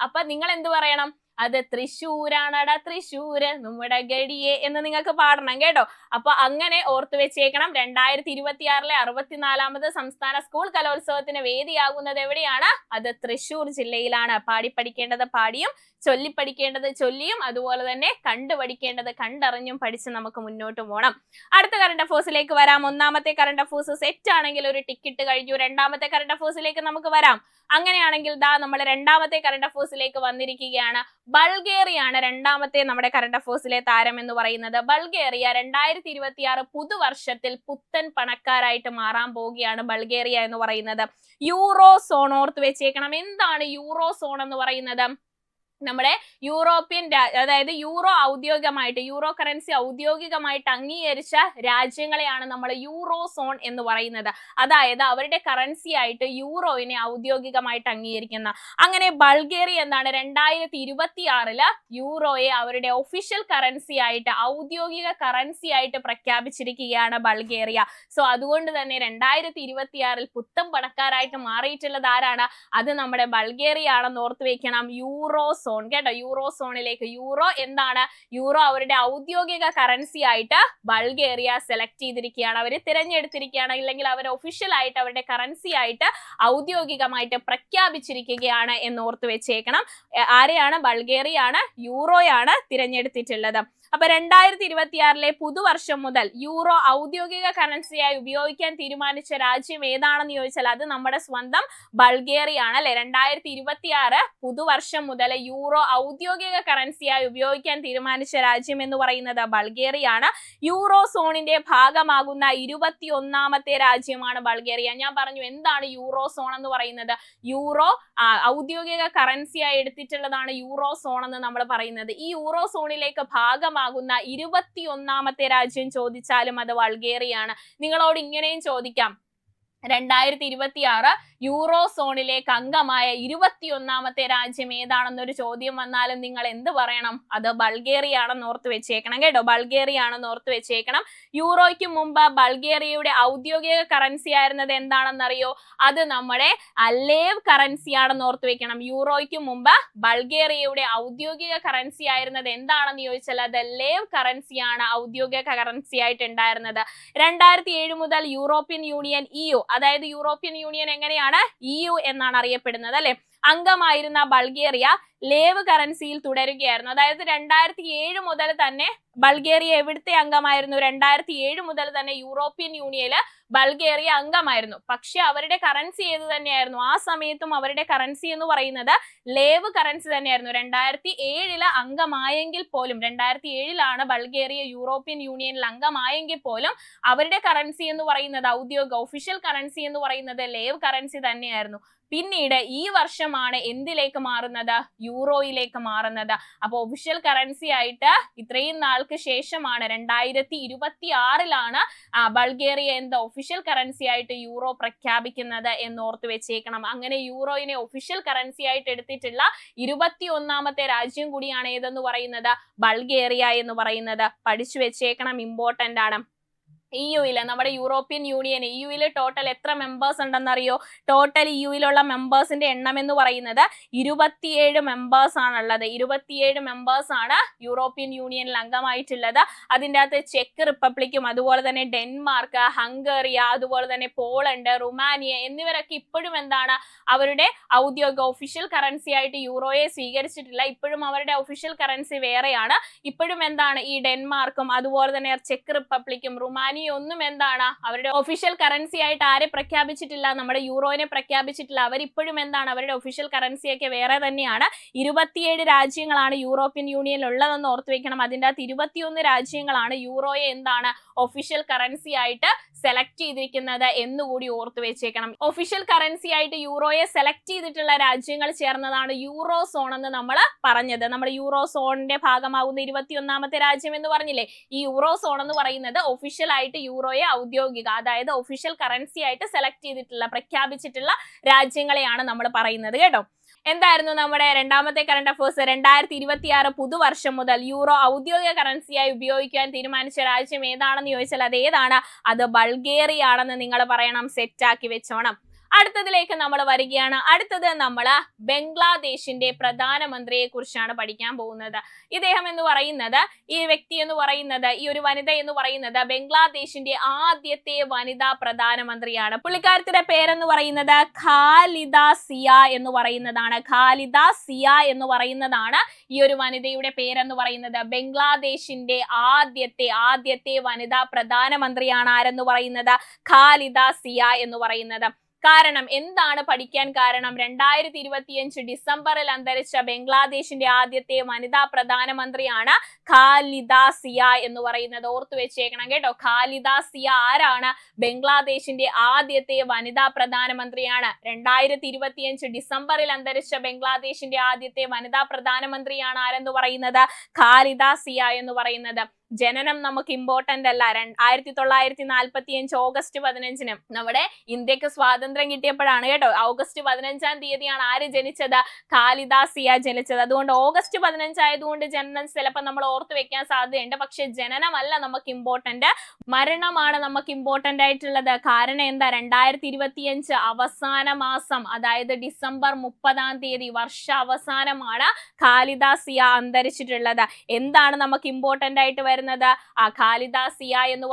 അപ്പൊ നിങ്ങൾ എന്ത് പറയണം, അത് തൃശ്ശൂരാണട തൃശ്ശൂര് നമ്മുടെ ഗഡിയെ എന്ന് നിങ്ങൾക്ക് പാടണം കേട്ടോ. അപ്പൊ അങ്ങനെ ഓർത്തു വെച്ചേക്കണം. 2026 64മത് സംസ്ഥാന സ്കൂൾ കലോത്സവത്തിന് വേദിയാകുന്നത് എവിടെയാണ്, അത് തൃശ്ശൂർ ജില്ലയിലാണ്. പാടി പഠിക്കേണ്ടത് പാടിയും ചൊല്ലിപ്പഠിക്കേണ്ടത് ചൊല്ലിയും അതുപോലെ തന്നെ കണ്ടുപഠിക്കേണ്ടത് കണ്ടറിഞ്ഞും പഠിച്ച് നമുക്ക് മുന്നോട്ട് പോകണം. അടുത്ത കറണ്ട് അഫേഴ്സിലേക്ക് വരാം. ഒന്നാമത്തെ കറണ്ട് അഫേഴ്സ് സെറ്റ് ആണെങ്കിൽ ഒരു ടിക്കറ്റ് കഴിഞ്ഞു. രണ്ടാമത്തെ കറണ്ട് അഫേഴ്സിലേക്ക് നമുക്ക് വരാം. അങ്ങനെയാണെങ്കിൽ ദാ നമ്മൾ രണ്ടാമത്തെ കറണ്ട് അഫേഴ്സിലേക്ക് വന്നിരിക്കുകയാണ്. ബൾഗേറിയാണ് രണ്ടാമത്തെ നമ്മുടെ കറണ്ട് അഫേഴ്സിലെ താരം എന്ന് പറയുന്നത്. ബൾഗേറിയ 2026 പുതുവർഷത്തിൽ പുത്തൻ പണക്കാരായിട്ട് മാറാൻ പോവുകയാണ് ബൾഗേറിയ എന്ന് പറയുന്നത്. യൂറോ സോൺ ഓർത്ത് വെച്ചേക്കണം. എന്താണ് യൂറോ സോൺ എന്ന് പറയുന്നത്, നമ്മുടെ യൂറോപ്യൻ അതായത് യൂറോ ഔദ്യോഗികമായിട്ട് യൂറോ കറൻസി ഔദ്യോഗികമായിട്ട് അംഗീകരിച്ച രാജ്യങ്ങളെയാണ് നമ്മൾ യൂറോ സോൺ എന്ന് പറയുന്നത്. അതായത് അവരുടെ കറൻസി ആയിട്ട് യൂറോയിനെ ഔദ്യോഗികമായിട്ട് അംഗീകരിക്കുന്ന. അങ്ങനെ ബൾഗേറിയ എന്താണ് 2026 യൂറോയെ അവരുടെ ഒഫീഷ്യൽ കറൻസി ആയിട്ട് ഔദ്യോഗിക കറൻസി ആയിട്ട് പ്രഖ്യാപിച്ചിരിക്കുകയാണ് ബൾഗേറിയ. സോ അതുകൊണ്ട് തന്നെ 2026 പുത്തൻ പണക്കാരായിട്ട് മാറിയിട്ടുള്ളത് ആരാണ്, അത് നമ്മുടെ ബൾഗേറിയ ആണെന്ന് ഓർത്ത് വെക്കണം. യൂറോ സോൺ കേട്ടോ, യൂറോ സോണിലേക്ക്. യൂറോ എന്താണ്, യൂറോ അവരുടെ ഔദ്യോഗിക കറൻസി ആയിട്ട് ബൾഗേറിയ സെലക്ട് ചെയ്തിരിക്കുകയാണ്, അവർ തിരഞ്ഞെടുത്തിരിക്കുകയാണ്, ഇല്ലെങ്കിൽ അവർ ഒഫീഷ്യൽ ആയിട്ട് അവരുടെ കറൻസി ആയിട്ട് ഔദ്യോഗികമായിട്ട് പ്രഖ്യാപിച്ചിരിക്കുകയാണ് എന്ന് ഓർത്ത് വെച്ചേക്കണം. ആരെയാണ്, ബൾഗേറിയാണ്, യൂറോയാണ് തിരഞ്ഞെടുത്തിട്ടുള്ളത്. അപ്പൊ 2026 പുതുവർഷം മുതൽ യൂറോ ഔദ്യോഗിക കറൻസിയായി ഉപയോഗിക്കാൻ തീരുമാനിച്ച രാജ്യം ഏതാണെന്ന് ചോദിച്ചാൽ അത് നമ്മുടെ സ്വന്തം ബൾഗേറിയാണ് അല്ലെ. 2026 പുതുവർഷം മുതൽ യൂറോ ഔദ്യോഗിക കറൻസിയായി ഉപയോഗിക്കാൻ തീരുമാനിച്ച രാജ്യം എന്ന് പറയുന്നത് ബൾഗേറിയാണ്. യൂറോ സോണിന്റെ ഭാഗമാകുന്ന 21ാമത്തെ രാജ്യമാണ് ബൾഗേറിയ. ഞാൻ പറഞ്ഞു എന്താണ് യൂറോ സോൺ എന്ന് പറയുന്നത്, യൂറോ ഔദ്യോഗിക കറൻസിയായി എടുത്തിട്ടുള്ളതാണ് യൂറോ സോൺ എന്ന് നമ്മൾ പറയുന്നത്. ഈ യൂറോ സോണിലേക്ക് ഭാഗമാകുന്ന 21ാമത്തെ രാജ്യം ചോദിച്ചാലും അത് ബൾഗേറിയാണ്. നിങ്ങളോട് ഇങ്ങനെയും ചോദിക്കാം, 2026 യൂറോ സോണിലേക്ക് അംഗമായ 21ാമത്തെ രാജ്യം ഏതാണെന്നൊരു ചോദ്യം വന്നാലും നിങ്ങൾ എന്ത് പറയണം, അത് ബൾഗേറിയ ആണെന്ന് ഓർത്ത് വെച്ചേക്കണം കേട്ടോ, ബൾഗേറിയ ആണെന്ന് ഓർത്ത് വെച്ചേക്കണം. യൂറോയ്ക്ക് മുമ്പ് ബൾഗേറിയയുടെ ഔദ്യോഗിക കറൻസി ആയിരുന്നത് എന്താണെന്നറിയോ, അത് നമ്മുടെ ലേവ് കറൻസി ആണെന്ന് ഓർത്ത് വെക്കണം. യൂറോയ്ക്ക് മുമ്പ് ബൾഗേറിയയുടെ ഔദ്യോഗിക കറൻസി ആയിരുന്നത് എന്താണെന്ന് ചോദിച്ചാൽ അത് ലേവ് കറൻസിയാണ് ഔദ്യോഗിക കറൻസി ആയിട്ട് ഉണ്ടായിരുന്നത്. 2007 മുതൽ യൂറോപ്യൻ യൂണിയൻ EU, അതായത് യൂറോപ്യൻ യൂണിയൻ എങ്ങനെയാണ്, EU എന്നാണ് അറിയപ്പെടുന്നത് അല്ലെ. അംഗമായിരുന്ന ബൾഗേറിയ ലേവ് കറൻസിയിൽ തുടരുകയായിരുന്നു. അതായത് 2007 മുതൽ തന്നെ ബൾഗേറിയ എവിടുത്തെ അംഗമായിരുന്നു? 2007 മുതൽ തന്നെ യൂറോപ്യൻ യൂണിയനിൽ ബൾഗേറിയ അംഗമായിരുന്നു. പക്ഷെ അവരുടെ കറൻസി ഏത് തന്നെയായിരുന്നു? ആ സമയത്തും അവരുടെ കറൻസി എന്ന് പറയുന്നത് ലേവ് കറൻസി തന്നെയായിരുന്നു. 2007 അംഗമായെങ്കിൽ പോലും, 2007 ബൾഗേറിയ യൂറോപ്യൻ യൂണിയനിൽ അംഗമായെങ്കിൽ പോലും അവരുടെ കറൻസി എന്ന് പറയുന്നത്, ഔദ്യോഗിക ഒഫീഷ്യൽ കറൻസി എന്ന് പറയുന്നത് ലേവ് കറൻസി തന്നെയായിരുന്നു. പിന്നീട് ഈ വർഷമാണ് എന്തിലേക്ക് മാറുന്നത്? യൂറോയിലേക്ക് മാറുന്നത്. അപ്പൊ ഒഫീഷ്യൽ കറൻസി ആയിട്ട് ഇത്രയും നാൾക്ക് ശേഷമാണ് 2026 ബൾഗേറിയ എന്താ ഒഫീഷ്യൽ കറൻസി ആയിട്ട് യൂറോ പ്രഖ്യാപിക്കുന്നത് എന്ന് ഓർത്ത് വെച്ചേക്കണം. അങ്ങനെ യൂറോയിനെ ഒഫീഷ്യൽ കറൻസി ആയിട്ട് എടുത്തിട്ടുള്ള 21ാമത്തെ രാജ്യം കൂടിയാണ് ഏതെന്ന് പറയുന്നത്? ബൾഗേറിയ എന്ന് പറയുന്നത്. പഠിച്ചു വെച്ചേക്കണം, ഇമ്പോർട്ടന്റ് ആണ്. EU-ല്, നമ്മുടെ യൂറോപ്യൻ യൂണിയൻ, EU-ല് ടോട്ടൽ എത്ര മെമ്പേഴ്സ് ഉണ്ടെന്നറിയോ? ടോട്ടൽ EU-ലുള്ള മെമ്പേഴ്സിന്റെ എണ്ണം എന്ന് പറയുന്നത് 27 മെമ്പേഴ്സ് ആണുള്ളത്. 27 മെമ്പേഴ്സ് ആണ് യൂറോപ്യൻ യൂണിയനിൽ അംഗമായിട്ടുള്ളത്. അതിൻ്റെ അകത്ത് ചെക്ക് റിപ്പബ്ലിക്കും അതുപോലെ തന്നെ ഡെൻമാർക്ക്, ഹംഗറി, അതുപോലെ തന്നെ പോളണ്ട്, റുമാനിയ എന്നിവരൊക്കെ ഇപ്പോഴും എന്താണ് അവരുടെ ഔദ്യോഗിക ഒഫീഷ്യൽ കറൻസി ആയിട്ട് യൂറോയെ സ്വീകരിച്ചിട്ടില്ല. ഇപ്പോഴും അവരുടെ ഒഫീഷ്യൽ കറൻസി വേറെയാണ്. ഇപ്പോഴും എന്താണ് ഈ ഡെൻമാർക്കും അതുപോലെ തന്നെ ചെക്ക് റിപ്പബ്ലിക്കും റുമാനിയ ഒന്നും എന്താണ് അവരുടെ ഒഫീഷ്യൽ കറൻസി ആയിട്ട് ആരെ പ്രഖ്യാപിച്ചിട്ടില്ല? നമ്മുടെ യൂറോനെ പ്രഖ്യാപിച്ചിട്ടില്ല. അവരിപ്പോഴും എന്താണ് അവരുടെ ഒഫീഷ്യൽ കറൻസിയൊക്കെ വേറെ തന്നെയാണ്. 27 രാജ്യങ്ങളാണ് യൂറോപ്യൻ യൂണിയനിൽ ഉള്ളതെന്ന് ഓർത്തു വെക്കണം. അതിൻ്റെ അകത്ത് 21 രാജ്യങ്ങളാണ് യൂറോയെ എന്താണ് ഒഫീഷ്യൽ കറൻസി ആയിട്ട് സെലക്ട് ചെയ്തിരിക്കുന്നത് എന്നുകൂടി ഓർത്തു വെച്ചേക്കണം. ഒഫീഷ്യൽ കറൻസി ആയിട്ട് യൂറോയെ സെലക്ട് ചെയ്തിട്ടുള്ള രാജ്യങ്ങൾ ചേർന്നതാണ് യൂറോ സോൺ എന്ന് നമ്മൾ പറഞ്ഞത്. നമ്മുടെ യൂറോ സോണിന്റെ ഭാഗമാകുന്ന 21ാമത്തെ രാജ്യം എന്ന് പറഞ്ഞില്ലേ? ഈ യൂറോ സോൺ എന്ന് പറയുന്നത് ഒഫീഷ്യൽ ആയിട്ട് യൂറോയെ ഔദ്യോഗിക, അതായത് ഒഫീഷ്യൽ കറൻസി ആയിട്ട് സെലക്ട് ചെയ്തിട്ടുള്ള, പ്രഖ്യാപിച്ചിട്ടുള്ള രാജ്യങ്ങളെയാണ് നമ്മൾ പറയുന്നത് കേട്ടോ. എന്തായിരുന്നു നമ്മുടെ രണ്ടാമത്തെ കറണ്ട് അഫേഴ്സ്? 2026 പുതുവർഷം മുതൽ യൂറോ ഔദ്യോഗിക കറൻസിയായി ഉപയോഗിക്കാൻ തീരുമാനിച്ച രാജ്യം ഏതാണെന്ന് ചോദിച്ചാൽ അത് ഏതാണ്? അത് ബൾഗേറിയ ആണെന്ന് നിങ്ങൾ പറയണം. സെറ്റാക്കി വെച്ചോണം. അടുത്തതിലേക്ക് നമ്മൾ വരികയാണ്. അടുത്തത് നമ്മൾ ബംഗ്ലാദേശിന്റെ പ്രധാനമന്ത്രിയെ കുറിച്ചാണ് പഠിക്കാൻ പോകുന്നത്. ഇദ്ദേഹം എന്ന് പറയുന്നത്, ഈ വ്യക്തി എന്ന് പറയുന്നത്, ഈ ഒരു വനിത എന്ന് പറയുന്നത് ബംഗ്ലാദേശിന്റെ ആദ്യത്തെ വനിതാ പ്രധാനമന്ത്രിയാണ്. പുള്ളിക്കാരത്തിന്റെ പേരെന്ന് പറയുന്നത് ഖാലിദ സിയ എന്ന് പറയുന്നതാണ്. ഖാലിദ സിയ എന്ന് പറയുന്നതാണ് ഈ ഒരു വനിതയുടെ പേരെന്ന് പറയുന്നത്. ബംഗ്ലാദേശിന്റെ ആദ്യത്തെ വനിതാ പ്രധാനമന്ത്രിയാണ് ആരെന്ന് പറയുന്നത്? ഖാലിദ സിയ എന്ന് പറയുന്നത്. കാരണം എന്താണ് പഠിക്കാൻ കാരണം? 2025 ഡിസംബറിൽ അന്തരിച്ച ബംഗ്ലാദേശിന്റെ ആദ്യത്തെ വനിതാ പ്രധാനമന്ത്രിയാണ് ഖാലിദ സിയ എന്ന് പറയുന്നത്. ഓർത്തു വെച്ചേക്കണം കേട്ടോ. ഖാലിദ സിയ ആരാണ്? ബംഗ്ലാദേശിന്റെ ആദ്യത്തെ വനിതാ പ്രധാനമന്ത്രിയാണ്. 2025 ഡിസംബറിൽ അന്തരിച്ച ബംഗ്ലാദേശിന്റെ ആദ്യത്തെ വനിതാ പ്രധാനമന്ത്രിയാണ് ആരെന്ന് പറയുന്നത്? ഖാലിദ സിയ എന്ന് പറയുന്നത്. ജനനം നമുക്ക് ഇമ്പോർട്ടന്റ് അല്ല. 1945 ഓഗസ്റ്റ് 15 നമ്മുടെ ഇന്ത്യക്ക് സ്വാതന്ത്ര്യം കിട്ടിയപ്പോഴാണ് കേട്ടോ. ഓഗസ്റ്റ് 15 തീയതിയാണ് ആര് ജനിച്ചത്? ഖാലിദ സിയ ജനിച്ചത്. അതുകൊണ്ട് ഓഗസ്റ്റ് 15 ആയതുകൊണ്ട് ജനനം ചിലപ്പോൾ നമ്മൾ ഓർത്ത് വെക്കാൻ സാധ്യതയുണ്ട്. പക്ഷെ ജനനമല്ല നമുക്ക് ഇമ്പോർട്ടന്റ്, മരണമാണ് നമുക്ക് ഇമ്പോർട്ടന്റ് ആയിട്ടുള്ളത്. കാരണം എന്താ? 2025 അവസാന മാസം, അതായത് ഡിസംബർ 30 വർഷ അവസാനമാണ് ഖാലിദ സിയ അന്തരിച്ചിട്ടുള്ളത്. എന്താണ് നമുക്ക് ഇമ്പോർട്ടന്റ് ആയിട്ട് വരുന്നത്? ഖാലിദ സിയ എന്ന്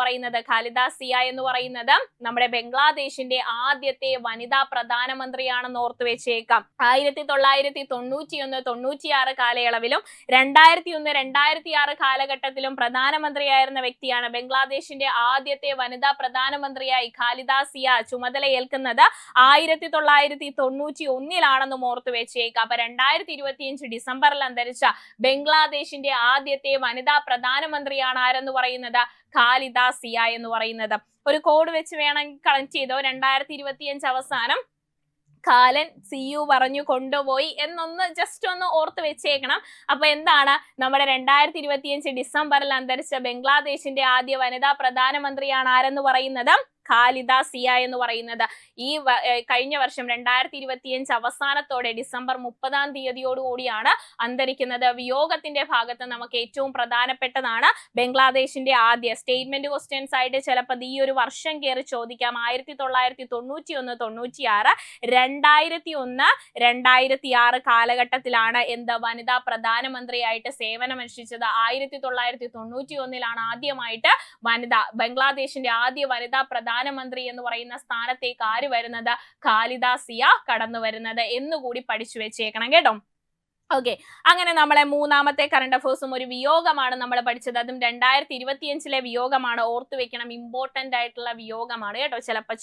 പറയുന്നത്, നമ്മുടെ ബംഗ്ലാദേശിന്റെ ആദ്യത്തെ വനിതാ പ്രധാനമന്ത്രിയാണെന്ന് ഓർത്തു വെച്ചേക്കാം. 1991-96 കാലയളവിലും 2001-2006 കാലഘട്ടത്തിലും പ്രധാനമന്ത്രിയായിരുന്ന വ്യക്തിയാണ്. ബംഗ്ലാദേശിന്റെ ആദ്യത്തെ വനിതാ പ്രധാനമന്ത്രിയായി ഖാലിദ സിയ ചുമതലയേൽക്കുന്നത് 1991 ഓർത്തു വെച്ചേക്കാം. അപ്പൊ 2025 ഡിസംബറിൽ അന്തരിച്ച ബംഗ്ലാദേശിന്റെ ആദ്യത്തെ വനിതാ പ്രധാനമന്ത്രിയാണ് ആരെന്ന് പറയുന്നത്? ഖാലിദ സിയ എന്ന് പറയുന്നത്. ഒരു കോഡ് വെച്ച് വേണമെങ്കിൽ കണക്ട് ചെയ്തോ. 2025 അവസാനം കാലൻ സിയു പറഞ്ഞു കൊണ്ടുപോയി എന്നൊന്ന് ജസ്റ്റ് ഒന്ന് ഓർത്ത് വെച്ചേക്കണം. അപ്പൊ എന്താണ് നമ്മുടെ 2025 ഡിസംബറിൽ അന്തരിച്ച ബംഗ്ലാദേശിന്റെ ആദ്യ വനിതാ പ്രധാനമന്ത്രിയാണ് ആരെന്ന് പറയുന്നത്? ഖാലിദ സിയ എന്ന് പറയുന്നത്. ഈ കഴിഞ്ഞ വർഷം 2025 അവസാനത്തോടെ ഡിസംബർ 30 അന്തരിക്കുന്നത്. വിയോഗത്തിന്റെ ഭാഗത്ത് നമുക്ക് ഏറ്റവും പ്രധാനപ്പെട്ടതാണ് ബംഗ്ലാദേശിന്റെ ആദ്യ സ്റ്റേറ്റ്മെന്റ് ക്വസ്റ്റ്യൻസ് ആയിട്ട് ചിലപ്പോൾ ഈ ഒരു വർഷം കയറി ചോദിക്കാം. 1991-96, 2001-2006 കാലഘട്ടത്തിലാണ് എന്ത് വനിതാ പ്രധാനമന്ത്രിയായിട്ട് സേവനമനുഷ്ഠിച്ചത്. 1991 ആദ്യമായിട്ട് ബംഗ്ലാദേശിന്റെ ആദ്യ വനിതാ പ്രധാനമന്ത്രി എന്ന് പറയുന്ന സ്ഥാനത്തേക്ക് ആര് വരുന്നത്? ഖാലിദ സിയ കടന്നു വരുന്നത് എന്നുകൂടി പഠിച്ചു വെച്ചേക്കണം കേട്ടോ. ഓക്കെ, അങ്ങനെ നമ്മളെ മൂന്നാമത്തെ കറണ്ട് അഫേഴ്സും ഒരു വിയോഗമാണ് നമ്മൾ പഠിച്ചത്. അതും 2025 വിയോഗമാണ്. ഓർത്തു വെക്കണം, ഇമ്പോർട്ടന്റ് ആയിട്ടുള്ള വിയോഗമാണ് കേട്ടോ. ചിലപ്പോൾ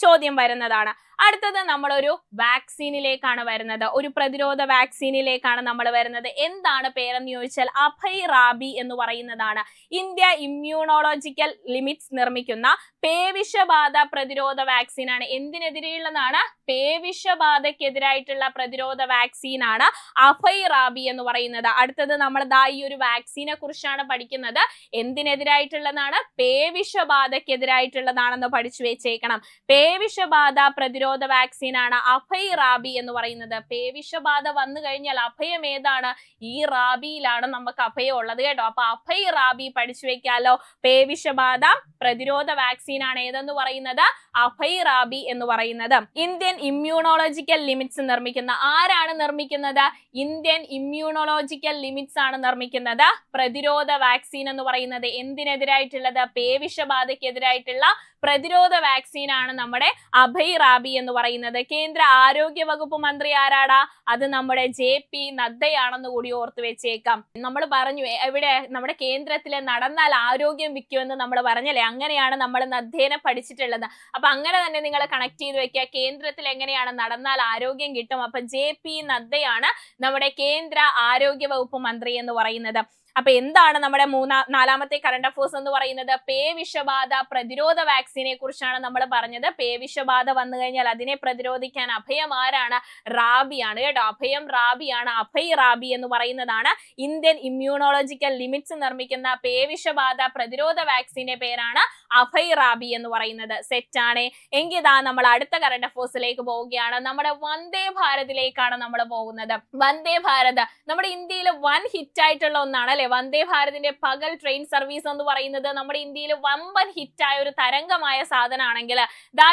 ചോദ്യം വരുന്നതാണ്. അടുത്തത് നമ്മളൊരു വാക്സിനിലേക്കാണ് വരുന്നത്, ഒരു പ്രതിരോധ വാക്സിനിലേക്കാണ് നമ്മൾ വരുന്നത്. എന്താണ് പേരെന്ന് ചോദിച്ചാൽ അഭയ് റാബി എന്ന് പറയുന്നതാണ്. ഇന്ത്യ ഇമ്മ്യൂണോളജിക്കൽ ലിമിറ്റ്സ് നിർമ്മിക്കുന്ന പേവിഷബാധ പ്രതിരോധ വാക്സിനാണ്. എന്തിനെതിരെയുള്ളതാണ്? പേവിഷബാധക്കെതിരായിട്ടുള്ള പ്രതിരോധ വാക്സിനാണ് അഭയ് റാബി എന്ന് പറയുന്നത്. അടുത്തത് നമ്മൾ ഈ ഒരു വാക്സിനെ കുറിച്ചാണ് പഠിക്കുന്നത്. എന്തിനെതിരായിട്ടുള്ളതാണ്? പേവിഷബാധക്കെതിരായിട്ടുള്ളതാണെന്ന് പഠിച്ചു വെച്ചേക്കണം. പേവിഷബാധ പ്രതിരോധ വാക്സിനാണ് അഭയ് റാബി എന്ന് പറയുന്നത്. പേവിഷബാധ വന്നു കഴിഞ്ഞാൽ അഭയം ഏതാണ്? ഈ റാബിയിലാണ് നമുക്ക് അഭയം ഉള്ളത് കേട്ടോ. അപ്പൊ അഭയ് റാബി പഠിച്ചു വെക്കാലോ. പേവിഷബാധ പ്രതിരോധ വാക്സിൻ ആണ് ഏതെന്ന് പറയുന്നത്? അഭയ് റാബി എന്ന് പറയുന്നത്. ഇന്ത്യൻ ഇമ്മ്യൂണോളജിക്കൽ ലിമിറ്റ്സ് നിർമ്മിക്കുന്ന ആരാണ് നിർമ്മിക്കുന്നത്? ഇന്ത്യൻ ഇമ്മ്യൂണോളജിക്കൽ ലിമിറ്റ്സ് ആണ് നിർമ്മിക്കുന്നത് പ്രതിരോധ വാക്സിൻ എന്ന് പറയുന്നത്. എന്തിനെതിരായിട്ടുള്ളത്? പേവിഷബാധക്കെതിരായിട്ടുള്ള പ്രതിരോധ വാക്സിൻ ആണ് നമ്മുടെ അഭയ് റാബി എന്ന് പറയുന്നത്. കേന്ദ്ര ആരോഗ്യ വകുപ്പ് മന്ത്രി ആരാടാ? അത് നമ്മുടെ JP നദ്ദയാണെന്ന് കൂടി ഓർത്തു വെച്ചേക്കാം. നമ്മൾ പറഞ്ഞു എവിടെ? നമ്മുടെ കേന്ദ്രത്തില് നടന്നാൽ ആരോഗ്യം വിൽക്കുമെന്ന് നമ്മൾ പറഞ്ഞല്ലേ. അങ്ങനെയാണ് നമ്മൾ നദ്ദേനെ പഠിച്ചിട്ടുള്ളത്. അപ്പൊ അങ്ങനെ തന്നെ നിങ്ങൾ കണക്ട് ചെയ്ത് വെക്കുക. കേന്ദ്രത്തിൽ എങ്ങനെയാണ് നടന്നാൽ ആരോഗ്യം കിട്ടും. അപ്പൊ JP നദ്ദയാണ് നമ്മുടെ കേന്ദ്ര ആരോഗ്യ വകുപ്പ് മന്ത്രി എന്ന് പറയുന്നത്. അപ്പൊ എന്താണ് നമ്മുടെ നാലാമത്തെ കറണ്ട് അഫേഴ്സ് എന്ന് പറയുന്നത്? പേവിഷബാധ പ്രതിരോധ വാക്സിനെ കുറിച്ചാണ് നമ്മൾ പറഞ്ഞത്. പേവിഷബാധ വന്നു കഴിഞ്ഞാൽ അതിനെ പ്രതിരോധിക്കാൻ അഭയം ആരാണ്? റാബിയാണ് കേട്ടോ. അഭയം റാബിയാണ്. അഭയ് റാബി എന്ന് പറയുന്നതാണ് ഇന്ത്യൻ ഇമ്മ്യൂണോളജിക്കൽ ലിമിറ്റ്സ് നിർമ്മിക്കുന്ന പേവിഷബാധ പ്രതിരോധ വാക്സിന്റെ പേരാണ് അഭയ് റാബി എന്ന് പറയുന്നത്. സെറ്റാണ്. എങ്കിൽ നമ്മൾ അടുത്ത കറണ്ട് അഫേഴ്സിലേക്ക് പോവുകയാണ്. നമ്മുടെ വന്ദേ ഭാരതിലേക്കാണ് നമ്മൾ പോകുന്നത്. വന്ദേ ഭാരത് നമ്മുടെ ഇന്ത്യയിൽ വൻ ഹിറ്റ് ആയിട്ടുള്ള ഒന്നാണ് അല്ലെ. വന്ദേ ഭാരതിന്റെ പകൽ ട്രെയിൻ സർവീസ് എന്ന് പറയുന്നത് നമ്മുടെ ഇന്ത്യയിൽ വമ്പൻ ഹിറ്റായ ഒരു തരംഗമായ സാധനമാണെങ്കിൽ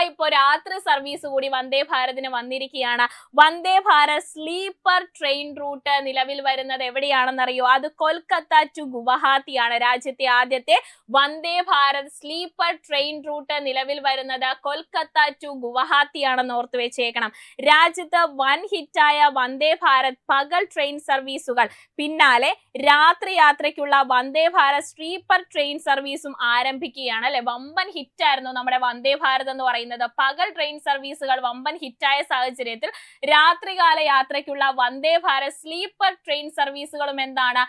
ഇപ്പോ രാത്രി സർവീസ് കൂടി വന്ദേ ഭാരതിന് വന്നിരിക്കുകയാണ്. Vande Bharat sleeper train root നിലവിൽ വരുന്നത് എവിടെയാണെന്നറിയോ? അത് കൊൽക്കത്ത ടു ഗുവാഹത്തിയാണ്. രാജ്യത്തെ ആദ്യത്തെ Vande Bharat sleeper train root നിലവിൽ വരുന്നത് കൊൽക്കത്ത ടു ഗുവാഹത്തിയാണെന്ന് ഓർത്തു വെച്ചേക്കണം. രാജ്യത്ത് വൻ ഹിറ്റായ വന്ദേ ഭാരത് പകൽ ട്രെയിൻ സർവീസുകൾ പിന്നാലെ രാത്രി യാത്രയ്ക്കുള്ള വന്ദേ ഭാരത് സ്ലീപ്പർ ട്രെയിൻ സർവീസും ആരംഭിക്കുകയാണ് അല്ലെ. വമ്പൻ ഹിറ്റായിരുന്നു നമ്മുടെ വന്ദേ ഭാരത് എന്ന് പറയുന്നത്. പകൽ ട്രെയിൻ സർവീസുകൾ വമ്പൻ ഹിറ്റായ സാഹചര്യത്തിൽ രാത്രികാല യാത്രയ്ക്കുള്ള വന്ദേ ഭാരത് സ്ലീപ്പർ ട്രെയിൻ സർവീസുകളും എന്താണ്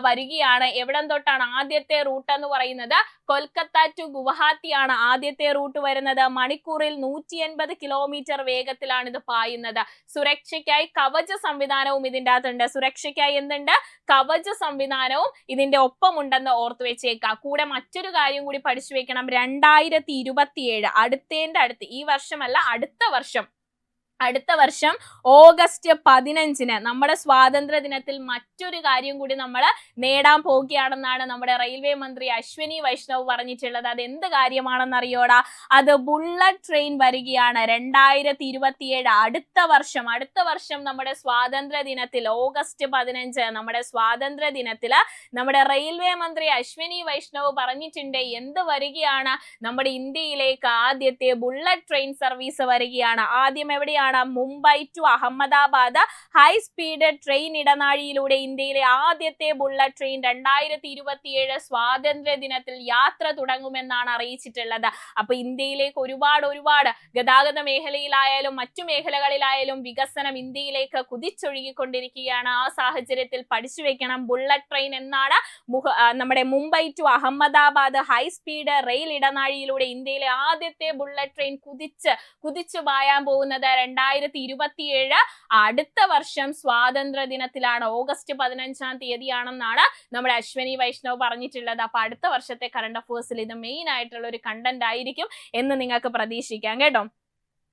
വരികയാണ്. എവിടം തൊട്ടാണ് ആദ്യത്തെ റൂട്ട് എന്ന് പറയുന്നത്? കൊൽക്കത്ത ടു ഗുവാഹത്തിയാണ് ആദ്യത്തെ റൂട്ട് വരുന്നത്. മണിക്കൂറിൽ 180 കിലോമീറ്റർ വേഗത്തിലാണ് ഇത് പായുന്നത്. സുരക്ഷയ്ക്കായി കവച സംവിധാനവും ഇതിന്റെ അകത്തുണ്ട്. സുരക്ഷയ്ക്കായി എന്തുണ്ട്? കവച സംവിധാനവും ഇതിന്റെ ഒപ്പമുണ്ടെന്ന് ഓർത്തു വെച്ചേക്കാം. കൂടെ മറ്റൊരു കാര്യം കൂടി പഠിച്ചു വെക്കണം. 2027 അടുത്ത്, ഈ വർഷമല്ല അടുത്ത വർഷം ഓഗസ്റ്റ് 15 നമ്മുടെ സ്വാതന്ത്ര്യ ദിനത്തിൽ മറ്റൊരു കാര്യം കൂടി നമ്മൾ നേടാൻ പോവുകയാണെന്നാണ് നമ്മുടെ റെയിൽവേ മന്ത്രി അശ്വനി വൈഷ്ണവ് പറഞ്ഞിട്ടുള്ളത്. അത് എന്ത് കാര്യമാണെന്ന് അറിയോടാ? അത് ബുള്ളറ്റ് ട്രെയിൻ വരികയാണ് 2027 അടുത്ത വർഷം നമ്മുടെ സ്വാതന്ത്ര്യ ദിനത്തിൽ ഓഗസ്റ്റ് 15 നമ്മുടെ സ്വാതന്ത്ര്യ ദിനത്തിൽ നമ്മുടെ റെയിൽവേ മന്ത്രി അശ്വനി വൈഷ്ണവ് പറഞ്ഞിട്ടുണ്ട് എന്ത് വരികയാണ്? നമ്മുടെ ഇന്ത്യയിലേക്ക് ആദ്യത്തെ ബുള്ളറ്റ് ട്രെയിൻ സർവീസ് വരികയാണ്. ആദ്യം എവിടെയാണ്? Mumbai to Ahmedabad high speed train ഇടനാഴിയിലൂടെ ഇന്ത്യയിലെ ആദ്യത്തെ ബുള്ളറ്റ് ട്രെയിൻ 2027 സ്വാതന്ത്ര്യ ദിനത്തിൽ യാത്ര തുടങ്ങുമെന്നാണ് അറിയിച്ചിട്ടുള്ളത്. അപ്പൊ ഇന്ത്യയിലേക്ക് ഒരുപാട് ഗതാഗത മേഖലയിലായാലും മറ്റു മേഖലകളിലായാലും വികസനം ഇന്ത്യയിലേക്ക് കുതിച്ചൊഴുകിക്കൊണ്ടിരിക്കുകയാണ്. ആ സാഹചര്യത്തിൽ പഠിച്ചു വെക്കണം. ബുള്ളറ്റ് ട്രെയിൻ എന്നാണ് നമ്മുടെ Mumbai to Ahmedabad high speed rail ഇടനാഴിയിലൂടെ ഇന്ത്യയിലെ ആദ്യത്തെ ബുള്ളറ്റ് ട്രെയിൻ കുതിച്ചു പായാൻ പോകുന്നത് 2027 അടുത്ത വർഷം സ്വാതന്ത്ര്യ ദിനത്തിലാണ്. ഓഗസ്റ്റ് 15 തീയതിയാണെന്നാണ് നമ്മുടെ അശ്വനി വൈഷ്ണവ് പറഞ്ഞിട്ടുള്ളത്. അപ്പൊ അടുത്ത വർഷത്തെ കറണ്ട് അഫേഴ്സിൽ ഇത് മെയിൻ ആയിട്ടുള്ള ഒരു കണ്ടന്റ് ആയിരിക്കും എന്ന് നിങ്ങൾക്ക് പ്രതീക്ഷിക്കാം കേട്ടോ.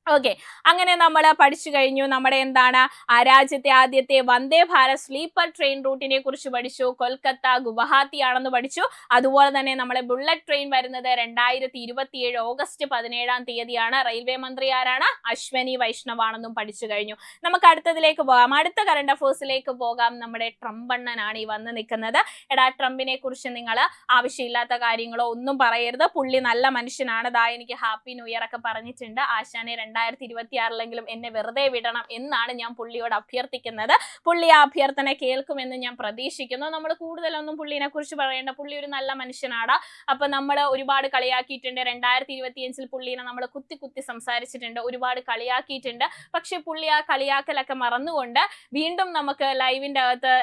ഓക്കെ, അങ്ങനെ നമ്മൾ പഠിച്ചു കഴിഞ്ഞു. നമ്മുടെ എന്താണ് രാജ്യത്തെ ആദ്യത്തെ വന്ദേ ഭാരത് സ്ലീപ്പർ ട്രെയിൻ റൂട്ടിനെ കുറിച്ച് പഠിച്ചു. കൊൽക്കത്ത ഗുവാഹത്തി ആണെന്ന് പഠിച്ചു. അതുപോലെ തന്നെ നമ്മളെ ബുള്ളറ്റ് ട്രെയിൻ വരുന്നത് 2027 ഓഗസ്റ്റ് 17 തീയതിയാണ്. റെയിൽവേ മന്ത്രി ആരാണ്? അശ്വനി വൈഷ്ണവ് ആണെന്നും പഠിച്ചു കഴിഞ്ഞു. നമുക്ക് അടുത്തതിലേക്ക് പോകാം. അടുത്ത കറണ്ട് അഫേഴ്സിലേക്ക് പോകാം. നമ്മുടെ ട്രംപ് അണ്ണനാണ് ഈ വന്ന് നിൽക്കുന്നത്. ട്രംപിനെ കുറിച്ച് നിങ്ങൾ ആവശ്യമില്ലാത്ത കാര്യങ്ങളോ ഒന്നും പറയരുത്. പുള്ളി നല്ല മനുഷ്യനാണ്. എനിക്ക് ഹാപ്പി ന്യൂ ഇയർ ഒക്കെ പറഞ്ഞിട്ടുണ്ട്. ആശാനെ 2026 എന്നെ വെറുതെ വിടണം എന്നാണ് ഞാൻ പുള്ളിയോട് അഭ്യർത്ഥിക്കുന്നത്. പുള്ളി ആ അഭ്യർത്ഥന കേൾക്കുമെന്ന് ഞാൻ പ്രതീക്ഷിക്കുന്നു. നമ്മൾ കൂടുതലൊന്നും പുള്ളിനെ കുറിച്ച് പറയേണ്ട, പുള്ളി ഒരു നല്ല മനുഷ്യനാണ്. അപ്പൊ നമ്മൾ ഒരുപാട് കളിയാക്കിയിട്ടുണ്ട്. 2025 പുള്ളിനെ നമ്മൾ കുത്തി സംസാരിച്ചിട്ടുണ്ട്, ഒരുപാട് കളിയാക്കിയിട്ടുണ്ട്. പക്ഷെ പുള്ളി ആ കളിയാക്കലൊക്കെ മറന്നുകൊണ്ട് വീണ്ടും നമുക്ക് ലൈവിന്റെ അകത്ത്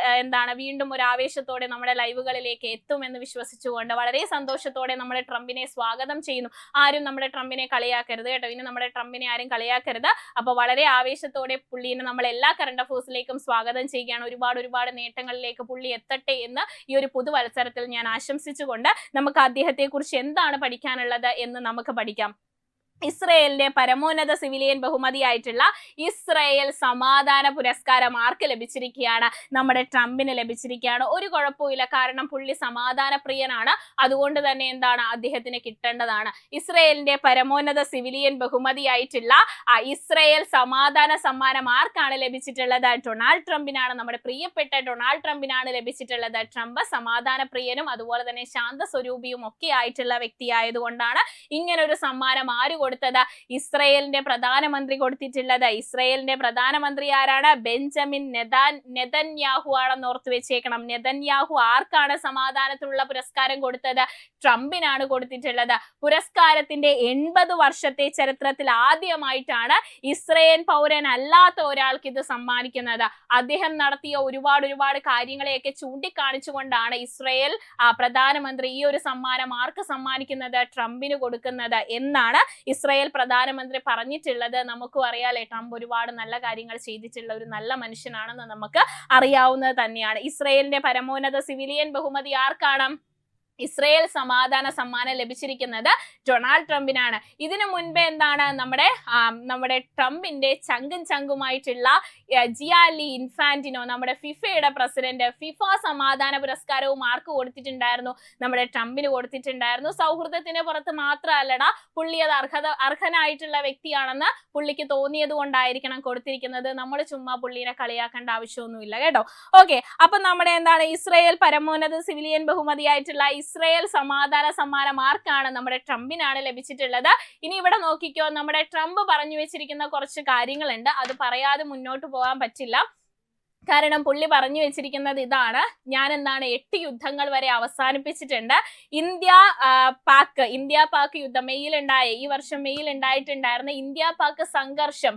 വീണ്ടും ഒരു ആവേശത്തോടെ നമ്മുടെ ലൈവുകളിലേക്ക് എത്തുമെന്ന് വിശ്വസിച്ചുകൊണ്ട് വളരെ സന്തോഷത്തോടെ നമ്മുടെ ട്രംപിനെ സ്വാഗതം ചെയ്യുന്നു. ആരും നമ്മുടെ ട്രംപിനെ കളിയാക്കരുത് കേട്ടോ, ഇനി നമ്മുടെ ട്രംപിനെ ആരും കളിയാക്കരുത്. അപ്പൊ വളരെ ആവേശത്തോടെ പുള്ളിനെ നമ്മൾ എല്ലാ കറണ്ട് അഫേഴ്സിലേക്കും സ്വാഗതം ചെയ്യുകയാണ്. ഒരുപാട് നേട്ടങ്ങളിലേക്ക് പുള്ളി എത്തട്ടെ എന്ന് ഈ ഒരു പുതുവത്സരത്തിൽ ഞാൻ ആശംസിച്ചുകൊണ്ട് നമുക്ക് അദ്ദേഹത്തെ കുറിച്ച് എന്താണ് പഠിക്കാനുള്ളത് എന്ന് നമുക്ക് പഠിക്കാം. ഇസ്രയേലിന്റെ പരമോന്നത സിവിലിയൻ ബഹുമതിയായിട്ടുള്ള ഇസ്രയേൽ സമാധാന പുരസ്കാരം ആർക്ക് ലഭിച്ചിരിക്കുകയാണ്? നമ്മുടെ ട്രംപിന് ലഭിച്ചിരിക്കുകയാണ്. ഒരു കുഴപ്പമില്ല, കാരണം പുള്ളി സമാധാന പ്രിയനാണ്. അതുകൊണ്ട് തന്നെ അദ്ദേഹത്തിന് കിട്ടേണ്ടതാണ്. ഇസ്രയേലിന്റെ പരമോന്നത സിവിലിയൻ ബഹുമതിയായിട്ടുള്ള ഇസ്രയേൽ സമാധാന സമ്മാനം ആർക്കാണ് ലഭിച്ചിട്ടുള്ളത്? ഡൊണാൾഡ് ട്രംപിനാണ്. നമ്മുടെ പ്രിയപ്പെട്ട ഡൊണാൾഡ് ട്രംപിനാണ് ലഭിച്ചിട്ടുള്ളത്. ട്രംപ് സമാധാന പ്രിയനും അതുപോലെ തന്നെ ശാന്ത സ്വരൂപിയും ഒക്കെ ആയിട്ടുള്ള വ്യക്തിയായതുകൊണ്ടാണ് ഇങ്ങനൊരു സമ്മാനം ആര് കൊടുത്തത്? ഇസ്രയേലിന്റെ പ്രധാനമന്ത്രി കൊടുത്തിട്ടുള്ളത്. ഇസ്രയേലിന്റെ പ്രധാനമന്ത്രി ആരാണ്? ബെഞ്ചമിൻ നെതന്യാഹു ആണെന്ന് ഓർത്തു വെച്ചേക്കണം. നെതന്യാഹു ആർക്കാണ് സമാധാനത്തിനുള്ള പുരസ്കാരം കൊടുത്തത്? ട്രംപിനാണ് കൊടുത്തിട്ടുള്ളത്. പുരസ്കാരത്തിന്റെ 80 വർഷത്തെ ചരിത്രത്തിൽ ആദ്യമായിട്ടാണ് ഇസ്രയേൽ പൗരൻ അല്ലാത്ത ഒരാൾക്ക് ഇത് സമ്മാനിക്കുന്നത്. അദ്ദേഹം നടത്തിയ ഒരുപാട് കാര്യങ്ങളെയൊക്കെ ചൂണ്ടിക്കാണിച്ചുകൊണ്ടാണ് ഇസ്രയേൽ പ്രധാനമന്ത്രി ഈ ഒരു സമ്മാനം ആർക്ക് സമ്മാനിക്കുന്നത്? ട്രംപിന് കൊടുക്കുന്നത് എന്നാണ് ഇസ്രായേൽ പ്രധാനമന്ത്രി പറഞ്ഞിട്ടുള്ളത്. നമുക്കും അറിയാലേ, ട്രംപ് ഒരുപാട് നല്ല കാര്യങ്ങൾ ചെയ്തിട്ടുള്ള ഒരു നല്ല മനുഷ്യനാണെന്ന് നമുക്ക് അറിയാവുന്നത് തന്നെയാണ്. ഇസ്രായേലിന്റെ പരമോന്നത സിവിലിയൻ ബഹുമതി ആർക്കാണ്? ഇസ്രയേൽ സമാധാന സമ്മാനം ലഭിച്ചിരിക്കുന്നത് ഡൊണാൾഡ് ട്രംപിനാണ്. ഇതിനു മുൻപേ നമ്മുടെ ട്രംപിന്റെ ചങ്കുമായിട്ടുള്ള ജിയാലി ഇൻഫാന്റിനോ, നമ്മുടെ ഫിഫയുടെ പ്രസിഡന്റ്, ഫിഫ സമാധാന പുരസ്കാരവും ആർക്ക് കൊടുത്തിട്ടുണ്ടായിരുന്നു? നമ്മുടെ ട്രംപിന് കൊടുത്തിട്ടുണ്ടായിരുന്നു. സൗഹൃദത്തിന് പുറത്ത് മാത്രമല്ലടാ, പുള്ളി അത് അർഹനായിട്ടുള്ള വ്യക്തിയാണെന്ന് പുള്ളിക്ക് തോന്നിയത് കൊണ്ടായിരിക്കണം കൊടുത്തിരിക്കുന്നത്. നമ്മൾ ചുമ്മാ പുള്ളിനെ കളിയാക്കേണ്ട ആവശ്യമൊന്നുമില്ല കേട്ടോ. ഓക്കെ, അപ്പൊ നമ്മുടെ ഇസ്രയേൽ പരമോന്നത സിവിലിയൻ ബഹുമതിയായിട്ടുള്ള ഇസ്രയേൽ സമാധാന സമ്മാനം ആർക്കാണ്? നമ്മുടെ ട്രംപിനാണ് ലഭിച്ചിട്ടുള്ളത്. ഇനി ഇവിടെ നോക്കിക്കോ, നമ്മുടെ ട്രംപ് പറഞ്ഞു വെച്ചിരിക്കുന്ന കുറച്ച് കാര്യങ്ങളുണ്ട്. അത് പറയാതെ മുന്നോട്ട് പോകാൻ പറ്റില്ല. കാരണം പുള്ളി പറഞ്ഞു വെച്ചിരിക്കുന്നത് ഇതാണ്: ഞാൻ 8 യുദ്ധങ്ങൾ വരെ അവസാനിപ്പിച്ചിട്ടുണ്ട്. ഇന്ത്യ പാക് യുദ്ധം ഈ വർഷം മെയ്യിൽ ഉണ്ടായിട്ടുണ്ടായിരുന്ന ഇന്ത്യ പാക്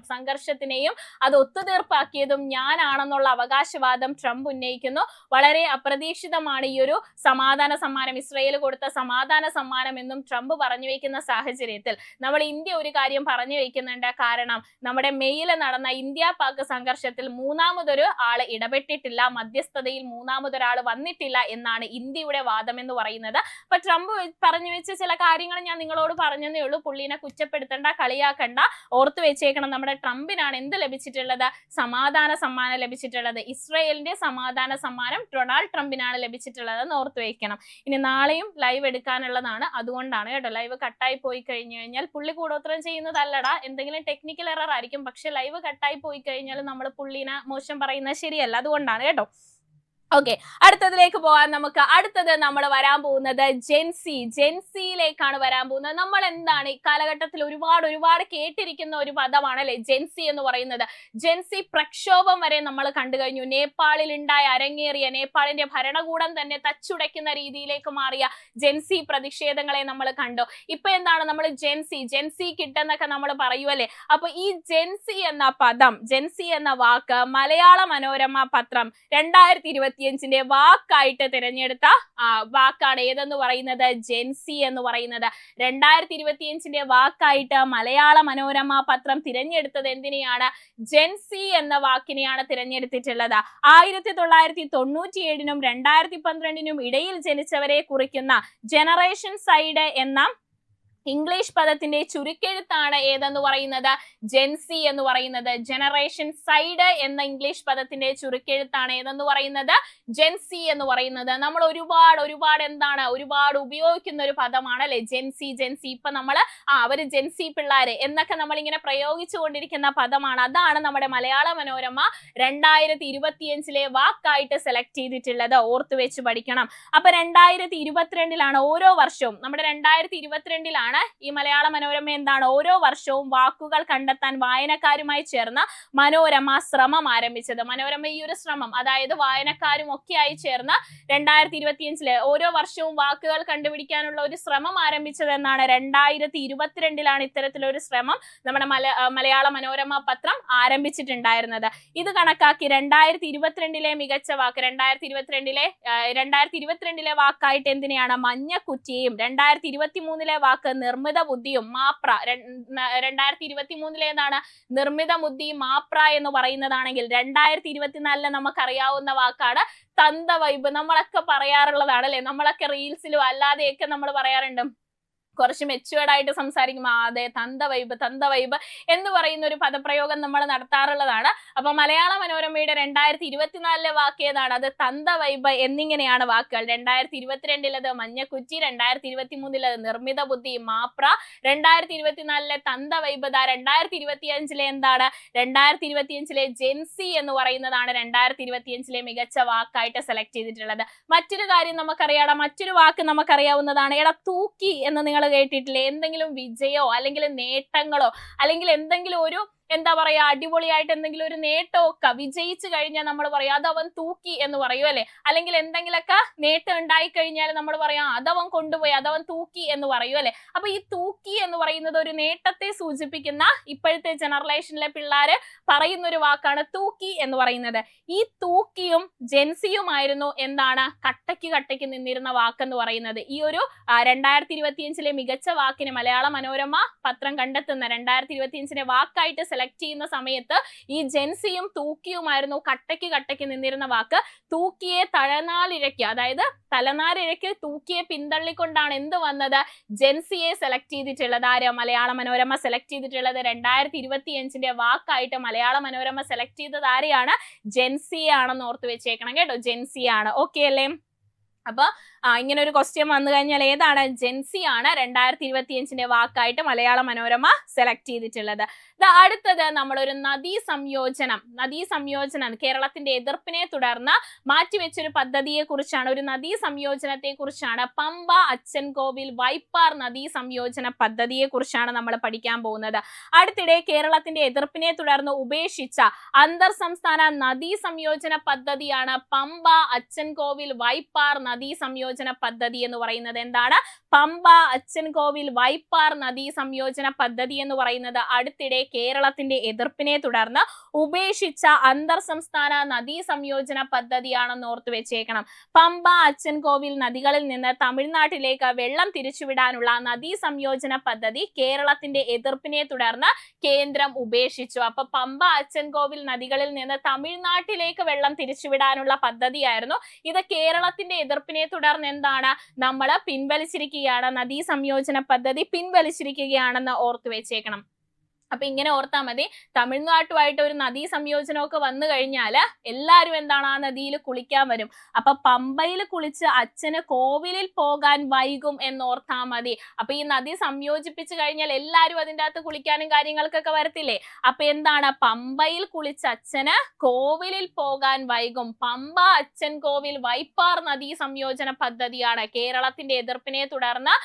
സംഘർഷത്തിനെയും അത് ഒത്തുതീർപ്പാക്കിയതും ഞാനാണെന്നുള്ള അവകാശവാദം ട്രംപ് ഉന്നയിക്കുന്നു. വളരെ അപ്രതീക്ഷിതമാണ് ഈ ഒരു സമാധാന സമ്മാനം, ഇസ്രയേൽ കൊടുത്ത സമാധാന സമ്മാനം എന്നും ട്രംപ് പറഞ്ഞു വെക്കുന്ന സാഹചര്യത്തിൽ നമ്മൾ ഇന്ത്യ ഒരു കാര്യം പറഞ്ഞു വെക്കുന്നുണ്ട്. കാരണം നമ്മുടെ മെയ്യിൽ നടന്ന ഇന്ത്യ പാക് സംഘർഷത്തിൽ മൂന്നാമതൊരു ആള് ഇടപെട്ടിട്ടില്ല, മധ്യസ്ഥതയിൽ മൂന്നാമതൊരാൾ വന്നിട്ടില്ല എന്നാണ് ഇന്ത്യയുടെ വാദം എന്ന് പറയുന്നത്. അപ്പൊ ട്രംപ് പറഞ്ഞു വെച്ച ചില കാര്യങ്ങൾ ഞാൻ നിങ്ങളോട് പറഞ്ഞതേ ഉള്ളൂ. പുള്ളിനെ കുറ്റപ്പെടുത്തണ്ട, കളിയാക്കണ്ട, ഓർത്തു വെച്ചേക്കണം. നമ്മുടെ ട്രംപിനാണ് എന്ത് ലഭിച്ചിട്ടുള്ളത്? സമാധാന സമ്മാനം ലഭിച്ചിട്ടുള്ളത്. ഇസ്രയേലിന്റെ സമാധാന സമ്മാനം ഡൊണാൾഡ് ട്രംപിനാണ് ലഭിച്ചിട്ടുള്ളതെന്ന് ഓർത്തു വെക്കണം. ഇനി നാളെയും ലൈവ് എടുക്കാനുള്ളതാണ്, അതുകൊണ്ടാണ് കേട്ടോ. ലൈവ് കട്ടായി പോയി കഴിഞ്ഞു കഴിഞ്ഞാൽ പുള്ളി കൂടോത്രം ചെയ്യുന്നതല്ലടാ, എന്തെങ്കിലും ടെക്നിക്കൽ എറർ ആയിരിക്കും. പക്ഷെ ലൈവ് കട്ടായി പോയി കഴിഞ്ഞാൽ നമ്മൾ പുള്ളിനെ മോശം പറയുന്നത് ശരിയല്ല, അതുകൊണ്ടാണ് കേട്ടോ. ഓക്കെ, അടുത്തതിലേക്ക് പോകാൻ നമുക്ക്. അടുത്തത് നമ്മൾ വരാൻ പോകുന്നത് ജെൻസിയിലേക്കാണ് വരാൻ പോകുന്നത്. നമ്മൾ ഈ കാലഘട്ടത്തിൽ ഒരുപാട് കേട്ടിരിക്കുന്ന ഒരു പദമാണ് അല്ലെ ജെൻസി എന്ന് പറയുന്നത്. ജെൻസി പ്രക്ഷോഭം വരെ നമ്മൾ കണ്ടു കഴിഞ്ഞു. നേപ്പാളിൽ അരങ്ങേറിയ, നേപ്പാളിന്റെ ഭരണകൂടം തന്നെ തച്ചുടയ്ക്കുന്ന രീതിയിലേക്ക് മാറിയ ജെൻസി പ്രതിഷേധങ്ങളെ നമ്മൾ കണ്ടു. ഇപ്പൊ നമ്മൾ ജെൻസി കിട്ടെന്നൊക്കെ നമ്മൾ പറയുമല്ലേ. അപ്പൊ ഈ ജെൻസി എന്ന പദം, ജെൻസി എന്ന വാക്ക് മലയാള മനോരമ പത്രം 2025 വാക്കായിട്ട് തിരഞ്ഞെടുത്ത വാക്കാണ് ഏതെന്ന് പറയുന്നത്? ജെൻസി എന്ന് പറയുന്നത്. 2025 വാക്കായിട്ട് മലയാള മനോരമ പത്രം തിരഞ്ഞെടുത്തത് എന്തിനെയാണ്? ജെൻസി എന്ന വാക്കിനെയാണ് തിരഞ്ഞെടുത്തിട്ടുള്ളത്. 1997 2012 ഇടയിൽ ജനിച്ചവരെ കുറിക്കുന്ന ജനറേഷൻ സൈഡ് എന്ന ഇംഗ്ലീഷ് പദത്തിന്റെ ചുരുക്കെഴുത്താണ് ഏതെന്ന് പറയുന്നത്? ജെൻസി എന്ന് പറയുന്നത്. ജനറേഷൻ സൈഡ് എന്ന ഇംഗ്ലീഷ് പദത്തിന്റെ ചുരുക്കെഴുത്താണ് ഏതെന്ന് പറയുന്നത്? ജെൻസി എന്ന് പറയുന്നത്. നമ്മൾ ഒരുപാട് ഉപയോഗിക്കുന്ന ഒരു പദമാണ് അല്ലെ ജെൻസി. ഇപ്പൊ അവര് ജെൻസി പിള്ളേര് എന്നൊക്കെ നമ്മൾ ഇങ്ങനെ പ്രയോഗിച്ചു കൊണ്ടിരിക്കുന്ന പദമാണ്. അതാണ് നമ്മുടെ മലയാള മനോരമ 2025 വാക്കായിട്ട് സെലക്ട് ചെയ്തിട്ടുള്ളത്. ഓർത്തു വെച്ച് പഠിക്കണം. അപ്പൊ 2022 ഓരോ വർഷവും നമ്മുടെ 2022 എന്താണ് ഈ മലയാള മനോരമ എന്താണ് ഓരോ വർഷവും വാക്കുകൾ കണ്ടെത്താൻ വായനക്കാരുമായി ചേർന്ന് മനോരമ ശ്രമം ആരംഭിച്ചത്. മനോരമ ഈ ഒരു ശ്രമം, അതായത് വായനക്കാരും ഒക്കെയായി ചേർന്ന് 2025 ഓരോ വർഷവും വാക്കുകൾ കണ്ടുപിടിക്കാനുള്ള ഒരു ശ്രമം ആരംഭിച്ചത് എന്നാണ്. 2022 ഇത്തരത്തിലൊരു ശ്രമം നമ്മുടെ മലയാള മനോരമ പത്രം ആരംഭിച്ചിട്ടുണ്ടായിരുന്നത്. ഇത് കണക്കാക്കി 2022 മികച്ച വാക്ക് 2022 വാക്കായിട്ട് എന്തിനെയാണ് മഞ്ഞക്കുറ്റിയും, 2023 വാക്ക് നിർമ്മിത ബുദ്ധിയും മാപ്ര, 2023 ഏതാണ് നിർമ്മിത ബുദ്ധി മാപ്ര എന്ന് പറയുന്നതാണെങ്കിൽ 2024 നമുക്കറിയാവുന്ന വാക്കാണ് തന്ത വൈബ്. നമ്മളൊക്കെ പറയാറുള്ളതാണ് അല്ലെ, നമ്മളൊക്കെ റീൽസിലും അല്ലാതെയൊക്കെ നമ്മൾ പറയാറുണ്ട്, കുറച്ച് മെച്ചുവേർഡ് ആയിട്ട് സംസാരിക്കും, അതെ തന്ത വൈബ് എന്ന് പറയുന്ന ഒരു പദപ്രയോഗം നമ്മൾ നടത്താറുള്ളതാണ്. അപ്പൊ മലയാള മനോരമയുടെ 2024 വാക്ക് ഏതാണ്? അത് തന്ത വൈബ് എന്നിങ്ങനെയാണ് വാക്കുകൾ. 2022 അത് മഞ്ഞക്കുറ്റി, 2023 അത് നിർമ്മിത ബുദ്ധി മാപ്ര, 2024 തന്ത വൈബ്. 2025 എന്താണ്? 2025 ജെൻസി എന്ന് പറയുന്നതാണ് 2025 മികച്ച വാക്കായിട്ട് സെലക്ട് ചെയ്തിട്ടുള്ളത്. മറ്റൊരു കാര്യം നമുക്കറിയാം, മറ്റൊരു വാക്ക് നമുക്കറിയാവുന്നതാണ്. എടാ തൂക്കി എന്ന് നിങ്ങൾ കേട്ടിട്ടില്ലേ? എന്തെങ്കിലും വിജയോ അല്ലെങ്കിൽ നേട്ടങ്ങളോ അല്ലെങ്കിൽ എന്തെങ്കിലും ഒരു എന്താ പറയാ അടിപൊളിയായിട്ട് എന്തെങ്കിലും ഒരു നേട്ടമൊക്കെ വിജയിച്ചു കഴിഞ്ഞാൽ നമ്മൾ പറയാം അതവൻ തൂക്കി എന്ന് പറയും അല്ലെ. അല്ലെങ്കിൽ എന്തെങ്കിലുമൊക്കെ നേട്ടം ഉണ്ടായി കഴിഞ്ഞാൽ നമ്മൾ പറയാം അതവൻ കൊണ്ടുപോയി, അതവൻ തൂക്കി എന്ന് പറയും അല്ലെ. അപ്പൊ ഈ തൂക്കി എന്ന് പറയുന്നത് ഒരു നേട്ടത്തെ സൂചിപ്പിക്കുന്ന ഇപ്പോഴത്തെ ജനറേഷനിലെ പിള്ളേര് പറയുന്ന ഒരു വാക്കാണ് തൂക്കി എന്ന് പറയുന്നത്. ഈ തൂക്കിയും ജെൻസിയുമായിരുന്നു എന്താണ് കട്ടയ്ക്ക് നിന്നിരുന്ന വാക്കെന്ന് പറയുന്നത്. ഈ ഒരു 2025 മികച്ച വാക്കിന് മലയാള മനോരമ പത്രം കണ്ടെത്തുന്ന 2025 വാക്കായിട്ട് സെലക്ട് ചെയ്യുന്ന സമയത്ത് ഈ ജെൻസിയും തൂക്കിയുമായിരുന്നു കട്ടയ്ക്ക് നിന്നിരുന്ന വാക്ക്. തൂക്കിയെ തലനാരിഴയ്ക്ക്, അതായത് തലനാരിഴയ്ക്ക് തൂക്കിയെ പിന്തള്ളിക്കൊണ്ടാണ് എന്ത് വന്നത്? ജെൻസിയെ സെലക്ട് ചെയ്തിട്ടുള്ളത്. ആര്? മലയാള മനോരമ സെലക്ട് ചെയ്തിട്ടുള്ളത് 2025 വാക്കായിട്ട് മലയാള മനോരമ സെലക്ട് ചെയ്തത് ആരെയാണ്? ജെൻസിയെ ആണെന്ന് ഓർത്ത് വെച്ചേക്കണം കേട്ടോ, ജെൻസിയാണ്. ഓക്കെ അല്ലേ? അപ്പൊ ഇങ്ങനെ ഒരു ക്വസ്റ്റ്യൻ വന്നു കഴിഞ്ഞാൽ ഏതാണ്? ജെൻസി ആണ് 2025 വാക്കായിട്ട് മലയാള മനോരമ സെലക്ട് ചെയ്തിട്ടുള്ളത്. അടുത്തത് നമ്മളൊരു നദീ സംയോജനം കേരളത്തിന്റെ എതിർപ്പിനെ തുടർന്ന് മാറ്റിവെച്ചൊരു പദ്ധതിയെ കുറിച്ചാണ്, ഒരു നദീ സംയോജനത്തെ കുറിച്ചാണ്. പമ്പ അച്ചൻകോവിൽ വൈപ്പാർ നദീ സംയോജന പദ്ധതിയെ കുറിച്ചാണ് നമ്മൾ പഠിക്കാൻ പോകുന്നത്. അടുത്തിടെ കേരളത്തിന്റെ എതിർപ്പിനെ തുടർന്ന് ഉപേക്ഷിച്ച അന്തർ സംസ്ഥാന നദീ സംയോജന പദ്ധതിയാണ് പമ്പ അച്ചൻകോവിൽ വൈപ്പാർ നദീ സംയോജന പദ്ധതി എന്ന് പറയുന്നത്. എന്താണ്? പമ്പ അച്ചൻകോവിൽ വൈപ്പാർ നദീ സംയോജന പദ്ധതി എന്ന് പറയുന്നത് അടുത്തിടെ കേരളത്തിന്റെ എതിർപ്പിനെ തുടർന്ന് ഉപേക്ഷിച്ച അന്തർ സംസ്ഥാന നദീ സംയോജന പദ്ധതിയാണെന്ന് ഓർത്തു വെച്ചേക്കണം. പമ്പ അച്ചൻകോവിൽ നദികളിൽ നിന്ന് തമിഴ്നാട്ടിലേക്ക് വെള്ളം തിരിച്ചുവിടാനുള്ള നദീ സംയോജന പദ്ധതി കേരളത്തിന്റെ എതിർപ്പിനെ തുടർന്ന് കേന്ദ്രം ഉപേക്ഷിച്ചു. അപ്പൊ പമ്പ അച്ചൻകോവിൽ നദികളിൽ നിന്ന് തമിഴ്നാട്ടിലേക്ക് വെള്ളം തിരിച്ചുവിടാനുള്ള പദ്ധതിയായിരുന്നു. ഇത് കേരളത്തിന്റെ എതിർപ്പിനെ തുടർന്ന് എന്താണ് നമ്മൾ പിൻവലിച്ചിരിക്കുകയാണ്, നദീ സംയോജന പദ്ധതി പിൻവലിച്ചിരിക്കുകയാണെന്ന് ഓർത്തു വെച്ചേക്കണം. അപ്പൊ ഇങ്ങനെ ഓർത്താൽ മതി, തമിഴ്നാട്ടുമായിട്ട് ഒരു നദീ സംയോജനമൊക്കെ വന്നു കഴിഞ്ഞാൽ എല്ലാവരും എന്താണ് ആ നദിയിൽ കുളിക്കാൻ വരും. അപ്പൊ പമ്പയിൽ കുളിച്ച് അച്ഛന് കോവിലിൽ പോകാൻ വൈകും എന്നോർത്താൽ മതി. അപ്പൊ ഈ നദി സംയോജിപ്പിച്ചു കഴിഞ്ഞാൽ എല്ലാവരും അതിൻ്റെ അകത്ത് കുളിക്കാനും കാര്യങ്ങൾക്കൊക്കെ വരത്തില്ലേ. അപ്പൊ എന്താണ്? പമ്പയിൽ കുളിച്ച് അച്ഛന് കോവിലിൽ പോകാൻ വൈകും. പമ്പ അച്ഛൻ കോവിൽ വൈപ്പാർ നദീ സംയോജന പദ്ധതിയാണ് കേരളത്തിന്റെ എതിർപ്പിനെ തുടർന്ന്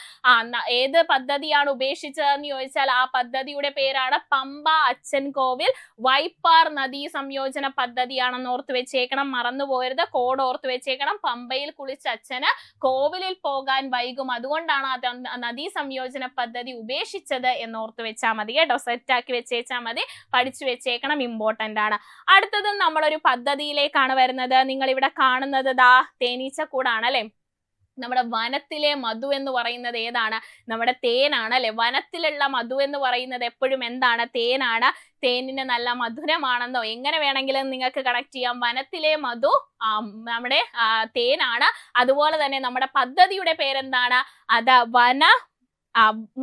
ഏത് പദ്ധതിയാണ് ഉപേക്ഷിച്ചതെന്ന് ചോദിച്ചാൽ ആ പദ്ധതിയുടെ പേരാണ് പമ്പ അച്ചൻകോവിൽ വൈപ്പാർ നദീ സംയോജന പദ്ധതിയാണെന്ന് ഓർത്തു വെച്ചേക്കണം. മറന്നുപോകരുത്, കോഡ് ഓർത്തു വെച്ചേക്കണം. പമ്പയിൽ കുളിച്ച് അച്ഛന് കോവിലിൽ പോകാൻ വൈകും, അതുകൊണ്ടാണ് നദീ സംയോജന പദ്ധതി ഉപേക്ഷിച്ചത് എന്ന് ഓർത്തു വെച്ചാൽ മതി കേട്ടോ. സെറ്റാക്കി വെച്ചേച്ചാൽ മതി, പഠിച്ചു വെച്ചേക്കണം, ഇമ്പോർട്ടന്റ് ആണ്. അടുത്തത് നമ്മളൊരു പദ്ധതിയിലേക്കാണ് വരുന്നത്. നിങ്ങൾ ഇവിടെ കാണുന്നത് തേനീച്ചക്കൂടാണ് അല്ലെ. നമ്മുടെ വനത്തിലെ മധു എന്ന് പറയുന്നത് ഏതാണ്? നമ്മുടെ തേനാണ് അല്ലെ. വനത്തിലുള്ള മധു എന്ന് പറയുന്നത് എപ്പോഴും എന്താണ്? തേനാണ്. തേനിന് നല്ല മധുരമാണെന്നോ എങ്ങനെ വേണമെങ്കിലും നിങ്ങൾക്ക് കണക്ട് ചെയ്യാം. വനത്തിലെ മധു നമ്മുടെ തേനാണ്. അതുപോലെ തന്നെ നമ്മുടെ പദ്ധതിയുടെ പേരെന്താണ്? അത്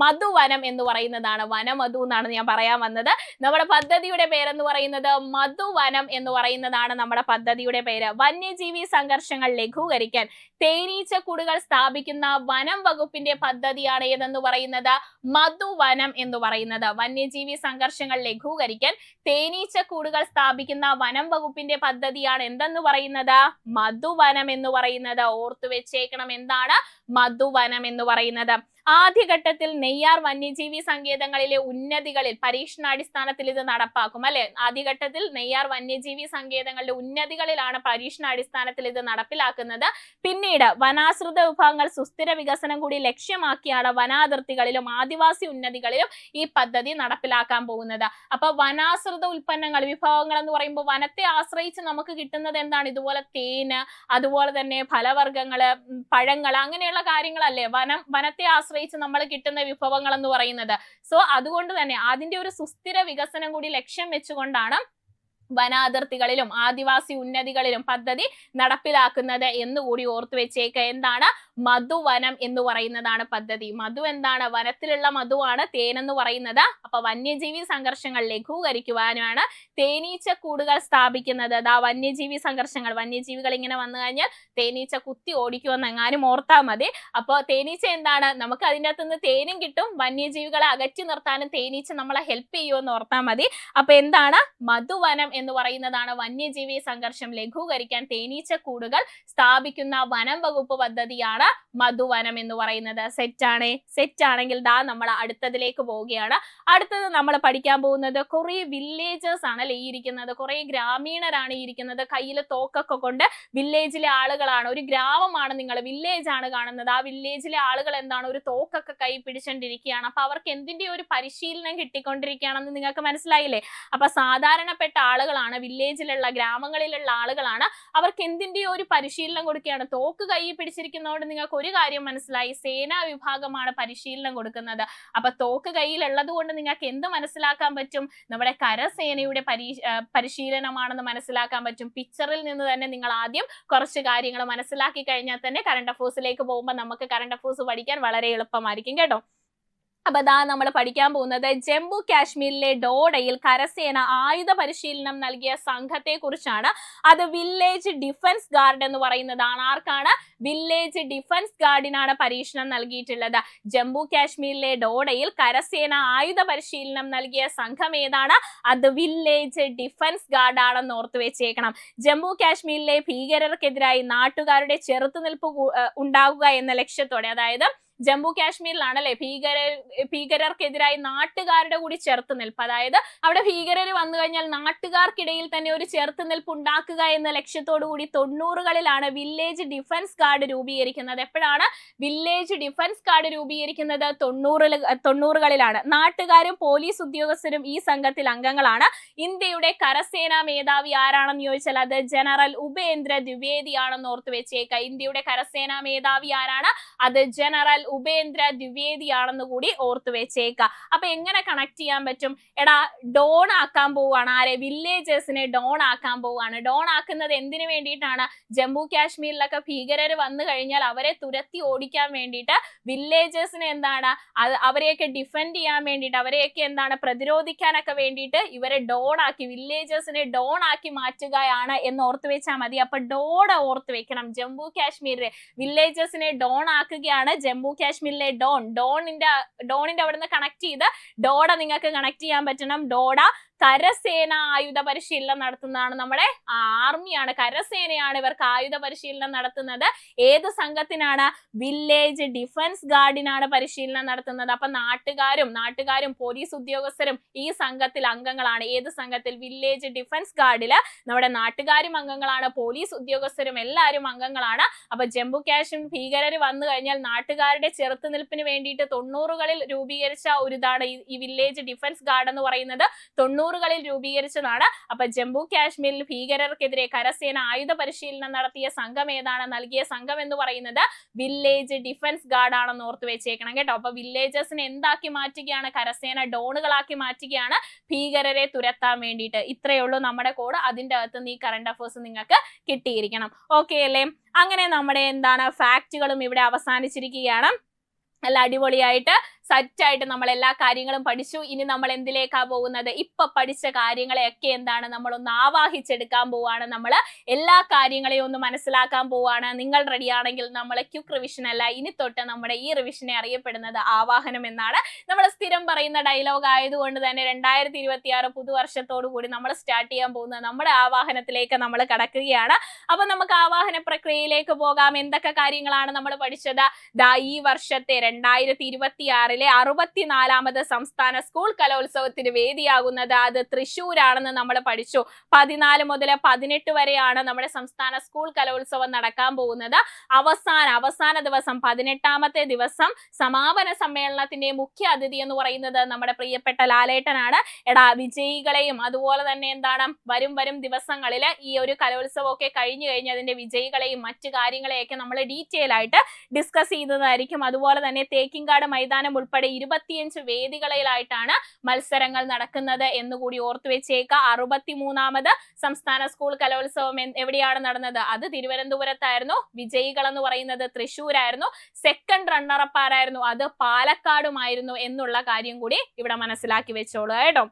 മധുവനം എന്ന് പറയുന്നതാണ്. വനമധു എന്നാണ് ഞാൻ പറയാൻ വന്നത്. നമ്മുടെ പദ്ധതിയുടെ പേരെന്ന് പറയുന്നത് മധുവനം എന്ന് പറയുന്നതാണ് നമ്മുടെ പദ്ധതിയുടെ പേര്. വന്യജീവി സംഘർഷങ്ങൾ ലഘൂകരിക്കാൻ തേനീച്ചക്കൂടുകൾ സ്ഥാപിക്കുന്ന വനം വകുപ്പിന്റെ പദ്ധതിയാണ് ഏതെന്ന് പറയുന്നത്? മധുവനം എന്ന് പറയുന്നത്. വന്യജീവി സംഘർഷങ്ങൾ ലഘൂകരിക്കാൻ തേനീച്ചക്കൂടുകൾ സ്ഥാപിക്കുന്ന വനം വകുപ്പിന്റെ പദ്ധതിയാണ് എന്തെന്ന് പറയുന്നത്? മധുവനം എന്ന് പറയുന്നത്. ഓർത്തു വെച്ചേക്കണം, എന്താണ് മധുവനം എന്ന് പറയുന്നത്. ആദ്യഘട്ടത്തിൽ നെയ്യാർ വന്യജീവി സങ്കേതങ്ങളിലെ ഉന്നതികളിൽ പരീക്ഷണാടിസ്ഥാനത്തിൽ ഇത് നടപ്പാക്കും അല്ലെ. ആദ്യഘട്ടത്തിൽ നെയ്യാർ വന്യജീവി സങ്കേതങ്ങളുടെ ഉന്നതികളിലാണ് പരീക്ഷണാടിസ്ഥാനത്തിൽ ഇത് നടപ്പിലാക്കുന്നത്. പിന്നീട് വനാശ്രിത വിഭാഗങ്ങൾ സുസ്ഥിര വികസനം കൂടി ലക്ഷ്യമാക്കിയാണ് വനാതിർത്തികളിലും ആദിവാസി ഉന്നതികളിലും ഈ പദ്ധതി നടപ്പിലാക്കാൻ പോകുന്നത്. അപ്പൊ വനാശ്രിത ഉൽപ്പന്നങ്ങൾ വിഭവങ്ങൾ എന്ന് പറയുമ്പോൾ വനത്തെ ആശ്രയിച്ച് നമുക്ക് കിട്ടുന്നത് എന്താണ്? ഇതുപോലെ തേന്, അതുപോലെ തന്നെ ഫലവർഗ്ഗങ്ങള്, പഴങ്ങൾ, അങ്ങനെയുള്ള കാര്യങ്ങളല്ലേ വനത്തെ ആശ്രയിച്ച് നമ്മൾ കിട്ടുന്ന വിഭവങ്ങൾ എന്ന് പറയുന്നത്. സോ അതുകൊണ്ട് തന്നെ അതിന്റെ ഒരു സുസ്ഥിര വികസനം കൂടി ലക്ഷ്യം വെച്ചുകൊണ്ടാണ് വനാതിർത്തികളിലും ആദിവാസി ഉന്നതികളിലും പദ്ധതി നടപ്പിലാക്കുന്നത് എന്നുകൂടി ഓർത്തു വെച്ചേക്ക. എന്താണ്? മധുവനം എന്ന് പറയുന്നതാണ് പദ്ധതി. മധു എന്താണ്? വനത്തിലുള്ള മധുവാണ് തേൻ എന്ന് പറയുന്നത്. അപ്പൊ വന്യജീവി സംഘർഷങ്ങൾ ലഘൂകരിക്കുവാനാണ് തേനീച്ച കൂടുകൾ സ്ഥാപിക്കുന്നത്. വന്യജീവി സംഘർഷങ്ങൾ, വന്യജീവികൾ ഇങ്ങനെ വന്നു കഴിഞ്ഞാൽ തേനീച്ച കുത്തി ഓടിക്കുമെന്ന് എങ്ങാനും ഓർത്താൽ മതി. അപ്പൊ തേനീച്ച എന്താണ്? നമുക്ക് അതിൻ്റെ അകത്തുനിന്ന് തേനും കിട്ടും, വന്യജീവികളെ അകറ്റി നിർത്താനും തേനീച്ച നമ്മളെ ഹെൽപ്പ് ചെയ്യുമെന്ന് ഓർത്താൽ മതി. അപ്പൊ എന്താണ്? മധുവനം എന്ന് പറയുന്നതാണ് വന്യജീവി സംഘർഷം ലഘൂകരിക്കാൻ തേനീച്ച കൂടുകൾ സ്ഥാപിക്കുന്ന വനം വകുപ്പ് പദ്ധതിയാണ് മധുവനം എന്ന് പറയുന്നത്. സെറ്റ് ആണെങ്കിൽ നമ്മൾ അടുത്തതിലേക്ക് പോവുകയാണ്. അടുത്തത് നമ്മൾ പഠിക്കാൻ പോകുന്നത് കുറെ വില്ലേജേഴ്സ് ആണ് ഈ ഇരിക്കുന്നത്. കുറെ ഗ്രാമീണരാണ് ഈ ഇരിക്കുന്നത്. കയ്യിൽ തോക്കൊക്കെ കൊണ്ട് വില്ലേജിലെ ആളുകളാണ്. ഒരു ഗ്രാമമാണ്, നിങ്ങൾ വില്ലേജ് ആണ് കാണുന്നത്. ആ വില്ലേജിലെ ആളുകൾ എന്താണ്? ഒരു തോക്കൊക്കെ കൈ പിടിച്ചോണ്ടിരിക്കുകയാണ്. അപ്പൊ അവർക്ക് എന്തിന്റെ ഒരു പരിശീലനം കിട്ടിക്കൊണ്ടിരിക്കുകയാണെന്ന് നിങ്ങൾക്ക് മനസ്സിലായില്ലേ? അപ്പൊ സാധാരണപ്പെട്ട ആളുകളാണ്, വില്ലേജിലുള്ള ഗ്രാമങ്ങളിലുള്ള ആളുകളാണ്. അവർക്ക് എന്തിന്റെ ഒരു പരിശീലനം കൊടുക്കുകയാണ്? തോക്ക് കൈ പിടിച്ചിരിക്കുന്നതുകൊണ്ട് നിങ്ങൾക്ക് ഒരു കാര്യം മനസ്സിലായി, സേനാ വിഭാഗമാണ് പരിശീലനം കൊടുക്കുന്നത്. അപ്പൊ തോക്ക് കയ്യിലുള്ളത് കൊണ്ട് നിങ്ങൾക്ക് എന്ത് മനസ്സിലാക്കാൻ പറ്റും? നമ്മുടെ കരസേനയുടെ പരിശീലനമാണെന്ന് മനസ്സിലാക്കാൻ പറ്റും. പിക്ചറിൽ നിന്ന് തന്നെ നിങ്ങൾ ആദ്യം കുറച്ച് കാര്യങ്ങൾ മനസ്സിലാക്കി കഴിഞ്ഞാൽ തന്നെ കറണ്ട് അഫേഴ്സിലേക്ക് പോകുമ്പോൾ നമുക്ക് കറണ്ട് അഫേഴ്സ് പഠിക്കാൻ വളരെ എളുപ്പമായിരിക്കും കേട്ടോ. അപ്പൊ നമ്മൾ പഠിക്കാൻ പോകുന്നത് ജമ്മു കാശ്മീരിലെ ഡോഡയിൽ കരസേന ആയുധ പരിശീലനം നൽകിയ സംഘത്തെ കുറിച്ചാണ്. അത് വില്ലേജ് ഡിഫൻസ് ഗാർഡ് എന്ന് പറയുന്നതാണ്. ആർക്കാണ്? വില്ലേജ് ഡിഫൻസ് ഗാർഡിനാണ് പരിശീലനം നൽകിയിട്ടുള്ളത്. ജമ്മു കാശ്മീരിലെ ഡോഡയിൽ കരസേന ആയുധ പരിശീലനം നൽകിയ സംഘം ഏതാണ്? അത് വില്ലേജ് ഡിഫൻസ് ഗാർഡ് ആണെന്ന് ഓർത്തു വെച്ചേക്കണം. ജമ്മു കാശ്മീരിലെ ഭീകരർക്കെതിരായി നാട്ടുകാരുടെ ചെറുത്തുനിൽപ്പ് ഉണ്ടാകുക എന്ന ലക്ഷ്യത്തോടെ, അതായത് ജമ്മു കാശ്മീരിലാണല്ലേ ഭീകരർക്കെതിരായി നാട്ടുകാരുടെ കൂടി ചെറുത്തുനിൽപ്പ്, അതായത് അവിടെ ഭീകരർ വന്നു കഴിഞ്ഞാൽ നാട്ടുകാർക്കിടയിൽ തന്നെ ഒരു ചെറുത്തുനിൽപ്പ് ഉണ്ടാക്കുക എന്ന ലക്ഷ്യത്തോടു കൂടി 90കളിലാണ് വില്ലേജ് ഡിഫൻസ് ഗാർഡ് രൂപീകരിക്കുന്നത്. എപ്പോഴാണ് വില്ലേജ് ഡിഫൻസ് ഗാർഡ് രൂപീകരിക്കുന്നത്? 90കളിലാണ്. നാട്ടുകാരും പോലീസ് ഉദ്യോഗസ്ഥരും ഈ സംഘത്തിൽ അംഗങ്ങളാണ്. ഇന്ത്യയുടെ കരസേനാ മേധാവി ആരാണെന്ന് ചോദിച്ചാൽ അത് ജനറൽ ഉപേന്ദ്ര ദ്വിവേദി ആണെന്ന് ഓർത്തു വെച്ചേക്ക. ഇന്ത്യയുടെ കരസേനാ മേധാവി ആരാണ്? അത് ജനറൽ ഉപേന്ദ്ര ദ്വിവേദി ആണെന്ന് കൂടി ഓർത്തു വെച്ചേക്ക. അപ്പൊ എങ്ങനെ കണക്ട് ചെയ്യാൻ പറ്റും? ഡോൺ ആക്കാൻ പോവാണ്. ആരെ? വില്ലേജേഴ്സിനെ ഡോൺ ആക്കാൻ പോവാണ്. ഡോൺ ആക്കുന്നത് എന്തിനു വേണ്ടിയിട്ടാണ്? ജമ്മു കാശ്മീരിലൊക്കെ ഭീകരർ വന്നു കഴിഞ്ഞാൽ അവരെ തുരത്തി ഓടിക്കാൻ വേണ്ടിയിട്ട് വില്ലേജേഴ്സിനെ എന്താണ് അവരെയൊക്കെ ഡിഫെൻഡ് ചെയ്യാൻ വേണ്ടിയിട്ട്, അവരെയൊക്കെ എന്താണ് പ്രതിരോധിക്കാനൊക്കെ വേണ്ടിയിട്ട് ഇവരെ ഡോൺ ആക്കി, വില്ലേജേഴ്സിനെ ഡോൺ ആക്കി മാറ്റുകയാണ് എന്ന് ഓർത്തു വെച്ചാൽ മതി. അപ്പൊ ഡോൺ ഓർത്തു വെക്കണം. ജമ്മു കാശ്മീരിലെ വില്ലേജേഴ്സിനെ ഡോൺ ആക്കുകയാണ് ജമ്മു കാശ്മീരിലെ ഡോണിന്റെ അവിടെ നിന്ന് കണക്ട് ചെയ്ത് ഡോഡ നിങ്ങൾക്ക് കണക്ട് ചെയ്യാൻ പറ്റണം. ഡോഡ കരസേന ആയുധ പരിശീലനം നടത്തുന്നതാണ്. നമ്മുടെ ആർമിയാണ്, കരസേനയാണ് ഇവർക്ക് ആയുധ പരിശീലനം നടത്തുന്നത്. ഏത് സംഘത്തിനാണ്? വില്ലേജ് ഡിഫൻസ് ഗാർഡിനാണ് പരിശീലനം നടത്തുന്നത്. അപ്പൊ നാട്ടുകാരും പോലീസ് ഉദ്യോഗസ്ഥരും ഈ സംഘത്തിൽ അംഗങ്ങളാണ്. ഏത് സംഘത്തിൽ? വില്ലേജ് ഡിഫൻസ് ഗാർഡില് നമ്മുടെ നാട്ടുകാരും അംഗങ്ങളാണ്, പോലീസ് ഉദ്യോഗസ്ഥരും എല്ലാവരും അംഗങ്ങളാണ്. അപ്പൊ ജമ്മു കാശ്മീർ ഭീകരർ വന്നു കഴിഞ്ഞാൽ നാട്ടുകാരുടെ ചെറുത്തുനിൽപ്പിന് വേണ്ടിയിട്ട് 90കളിൽ രൂപീകരിച്ച ഒരു ഇതാണ് ഈ വില്ലേജ് ഡിഫൻസ് ഗാർഡ് എന്ന് പറയുന്നത്. 90കളിൽ രൂപീകരിച്ചതാണ്. അപ്പൊ ജമ്മു കാശ്മീരിൽ ഭീകരർക്കെതിരെ കരസേന ആയുധ പരിശീലനം നടത്തിയ സംഘം ഏതാണ്? നൽകിയ സംഘം എന്ന് പറയുന്നത് വില്ലേജ് ഡിഫൻസ് ഗാർഡ് ആണെന്ന് ഓർത്തു വെച്ചേക്കണം കേട്ടോ. അപ്പൊ വില്ലേജേഴ്സിനെ എന്താക്കി മാറ്റുകയാണ്? കരസേന ഡോണുകളാക്കി മാറ്റുകയാണ് ഭീകരരെ തുരത്താൻ വേണ്ടിയിട്ട്. ഇത്രയേ ഉള്ളൂ നമ്മുടെ കോഡ്. അതിന്റെ അകത്ത് ഈ കറണ്ട് അഫേഴ്സ് നിങ്ങൾക്ക് കിട്ടിയിരിക്കണം. ഓക്കെ അല്ലേ? അങ്ങനെ നമ്മുടെ ഫാക്റ്റുകളും ഇവിടെ അവസാനിച്ചിരിക്കുകയാണ്. നല്ല അടിപൊളിയായിട്ട് സെറ്റായിട്ട് നമ്മൾ എല്ലാ കാര്യങ്ങളും പഠിച്ചു. ഇനി നമ്മൾ എന്തിലേക്കാ പോകുന്നത്? ഇപ്പൊ പഠിച്ച കാര്യങ്ങളെയൊക്കെ എന്താണ് നമ്മളൊന്ന് ആവാഹിച്ചെടുക്കാൻ പോവാണ്. നമ്മൾ എല്ലാ കാര്യങ്ങളെയും ഒന്ന് മനസ്സിലാക്കാൻ പോവാണ്. നിങ്ങൾ റെഡിയാണെങ്കിൽ നമ്മൾ ക്വിക്ക് റിവിഷൻ അല്ല, ഇനി തൊട്ട് നമ്മുടെ ഈ റിവിഷനെ അറിയപ്പെടുന്നത് ആവാഹനം എന്നാണ്. നമ്മൾ സ്ഥിരം പറയുന്ന ഡയലോഗ് ആയതുകൊണ്ട് തന്നെ 2026 പുതുവർഷത്തോടു കൂടി നമ്മൾ സ്റ്റാർട്ട് ചെയ്യാൻ പോകുന്നത് നമ്മുടെ ആവാഹനത്തിലേക്ക് നമ്മൾ കടക്കുകയാണ്. അപ്പൊ നമുക്ക് ആവാഹന പ്രക്രിയയിലേക്ക് പോകാം. എന്തൊക്കെ കാര്യങ്ങളാണ് നമ്മൾ പഠിച്ചത്? ഈ വർഷത്തെ 2026 64ാമത് സംസ്ഥാന സ്കൂൾ കലോത്സവത്തിന് വേദിയാകുന്നത് അത് തൃശ്ശൂരാണെന്ന് നമ്മൾ പഠിച്ചു. 14 മുതൽ 18 വരെയാണ് നമ്മുടെ സംസ്ഥാന സ്കൂൾ കലോത്സവം നടക്കാൻ പോകുന്നത്. അവസാന ദിവസം 18ാമത്തെ ദിവസം സമാപന സമ്മേളനത്തിന്റെ മുഖ്യ അതിഥി എന്ന് പറയുന്നത് നമ്മുടെ പ്രിയപ്പെട്ട ലാലേട്ടനാണ്. വിജയികളെയും അതുപോലെ തന്നെ എന്താണ് വരും ദിവസങ്ങളിൽ ഈ ഒരു കലോത്സവമൊക്കെ കഴിഞ്ഞു കഴിഞ്ഞ് അതിന്റെ വിജയികളെയും മറ്റു കാര്യങ്ങളെയൊക്കെ നമ്മൾ ഡീറ്റെയിൽ ആയിട്ട് ഡിസ്കസ് ചെയ്യുന്നതായിരിക്കും. അതുപോലെ തന്നെ തേക്കിൻകാട് മൈതാനം ഉൾപ്പെടെ 25 വേദികളിലായിട്ടാണ് മത്സരങ്ങൾ നടക്കുന്നത് എന്നുകൂടി ഓർത്തു വെച്ചേക്കുക. 63ാമത് സംസ്ഥാന സ്കൂൾ കലോത്സവം എവിടെയാണ് നടന്നത്? അത് തിരുവനന്തപുരത്തായിരുന്നു. വിജയികൾ എന്ന് പറയുന്നത് തൃശ്ശൂരായിരുന്നു. സെക്കൻഡ് റണ്ണറപ്പ് ആരായിരുന്നു? അത് പാലക്കാടുമായിരുന്നു എന്നുള്ള കാര്യം കൂടി ഇവിടെ മനസ്സിലാക്കി വെച്ചോളൂ കേട്ടോ.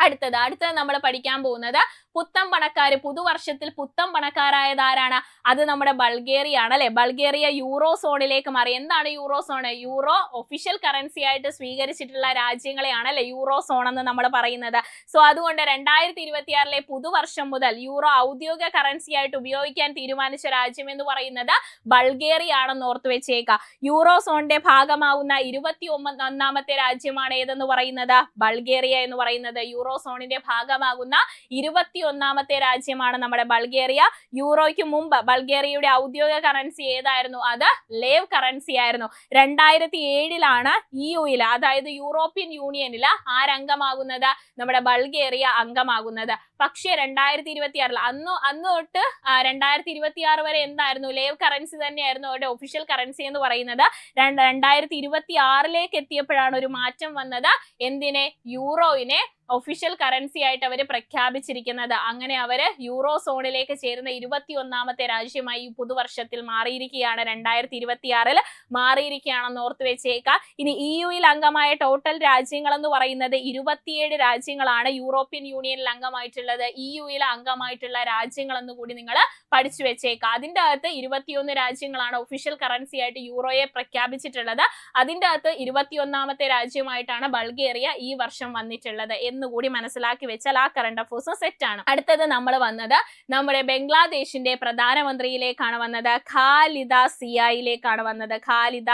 അടുത്തത് നമ്മൾ പഠിക്കാൻ പോകുന്നത് പുത്തൻ പണക്കാര്. പുതുവർഷത്തിൽ പുത്തൻ പണക്കാരായത് ആരാണ്? അത് നമ്മുടെ ബൾഗേറിയ ആണ് അല്ലെ. ബൾഗേറിയ യൂറോ സോണിലേക്ക് മാറി. എന്താണ് euro zone? Euro official currency ആയിട്ട് സ്വീകരിച്ചിട്ടുള്ള രാജ്യങ്ങളെയാണ് അല്ലെ യൂറോ സോൺ എന്ന് നമ്മൾ പറയുന്നത്. സോ അതുകൊണ്ട് 2026 പുതുവർഷം മുതൽ യൂറോ ഔദ്യോഗിക കറൻസി ആയിട്ട് ഉപയോഗിക്കാൻ തീരുമാനിച്ച രാജ്യം എന്ന് പറയുന്നത് ബൾഗേറിയ ആണെന്ന് ഓർത്തു വെച്ചേക്കുക. യൂറോ സോണിന്റെ ഭാഗമാവുന്ന 21ാമത്തെ രാജ്യമാണ് ഏതെന്ന് പറയുന്നത്? ബൾഗേറിയ എന്ന് പറയുന്നത്. യൂറോ സോണിന്റെ ഭാഗമാകുന്ന 21ാമത്തെ രാജ്യമാണ് നമ്മുടെ ബൾഗേറിയ. യൂറോയ്ക്ക് മുമ്പ് ബൾഗേറിയയുടെ ഔദ്യോഗിക കറൻസി ഏതായിരുന്നു? അത് ലേവ് കറൻസി ആയിരുന്നു. 2007 EUയിൽ അതായത് യൂറോപ്യൻ യൂണിയനിൽ ആരംഗമാകുന്നത്? നമ്മുടെ ബൾഗേറിയ അംഗമാകുന്നത്. പക്ഷേ 2026 അന്ന് തൊട്ട് 2026 വരെ എന്തായിരുന്നു? ലേവ് കറൻസി തന്നെയായിരുന്നു അവരുടെ ഒഫീഷ്യൽ കറൻസി എന്ന് പറയുന്നത്. 2026 എത്തിയപ്പോഴാണ് ഒരു മാറ്റം വന്നത്. എന്തിനെ? യൂറോയിനെ ഒഫീഷ്യൽ കറൻസി ആയിട്ട് അവർ പ്രഖ്യാപിച്ചിരിക്കുന്നത്. അങ്ങനെ അവര് യൂറോ സോണിലേക്ക് ചേരുന്ന 21ാമത്തെ രാജ്യമായി പുതുവർഷത്തിൽ മാറിയിരിക്കുകയാണ്. 2026 മാറിയിരിക്കുകയാണെന്ന് ഓർത്തു വെച്ചേക്കാം. ഇനി EUയിൽ അംഗമായ ടോട്ടൽ രാജ്യങ്ങൾ എന്ന് പറയുന്നത് 27 രാജ്യങ്ങളാണ് യൂറോപ്യൻ യൂണിയനിൽ അംഗമായിട്ടുള്ളത്. EUയിൽ അംഗമായിട്ടുള്ള രാജ്യങ്ങൾ എന്ന് കൂടി നിങ്ങൾ പഠിച്ചു വെച്ചേക്കാം. അതിന്റെ അകത്ത് 21 രാജ്യങ്ങളാണ് ഒഫീഷ്യൽ കറൻസി ആയിട്ട് യൂറോയെ പ്രഖ്യാപിച്ചിട്ടുള്ളത്. അതിന്റെ അകത്ത് 21ാമത്തെ രാജ്യമായിട്ടാണ് ബൾഗേറിയ ഈ വർഷം വന്നിട്ടുള്ളത് എന്നുകൂടി മനസ്സിലാക്കി വെച്ചാൽ ആ കറണ്ട് അഫേഴ്സ് സെറ്റ് ആണ്. അടുത്തത് നമ്മൾ വന്നത് നമ്മുടെ ബംഗ്ലാദേശിന്റെ പ്രധാനമന്ത്രിയിലേക്കാണ് വന്നത്. ഖാലിദ സിയയിലേക്കാണ് വന്നത്. ഖാലിദ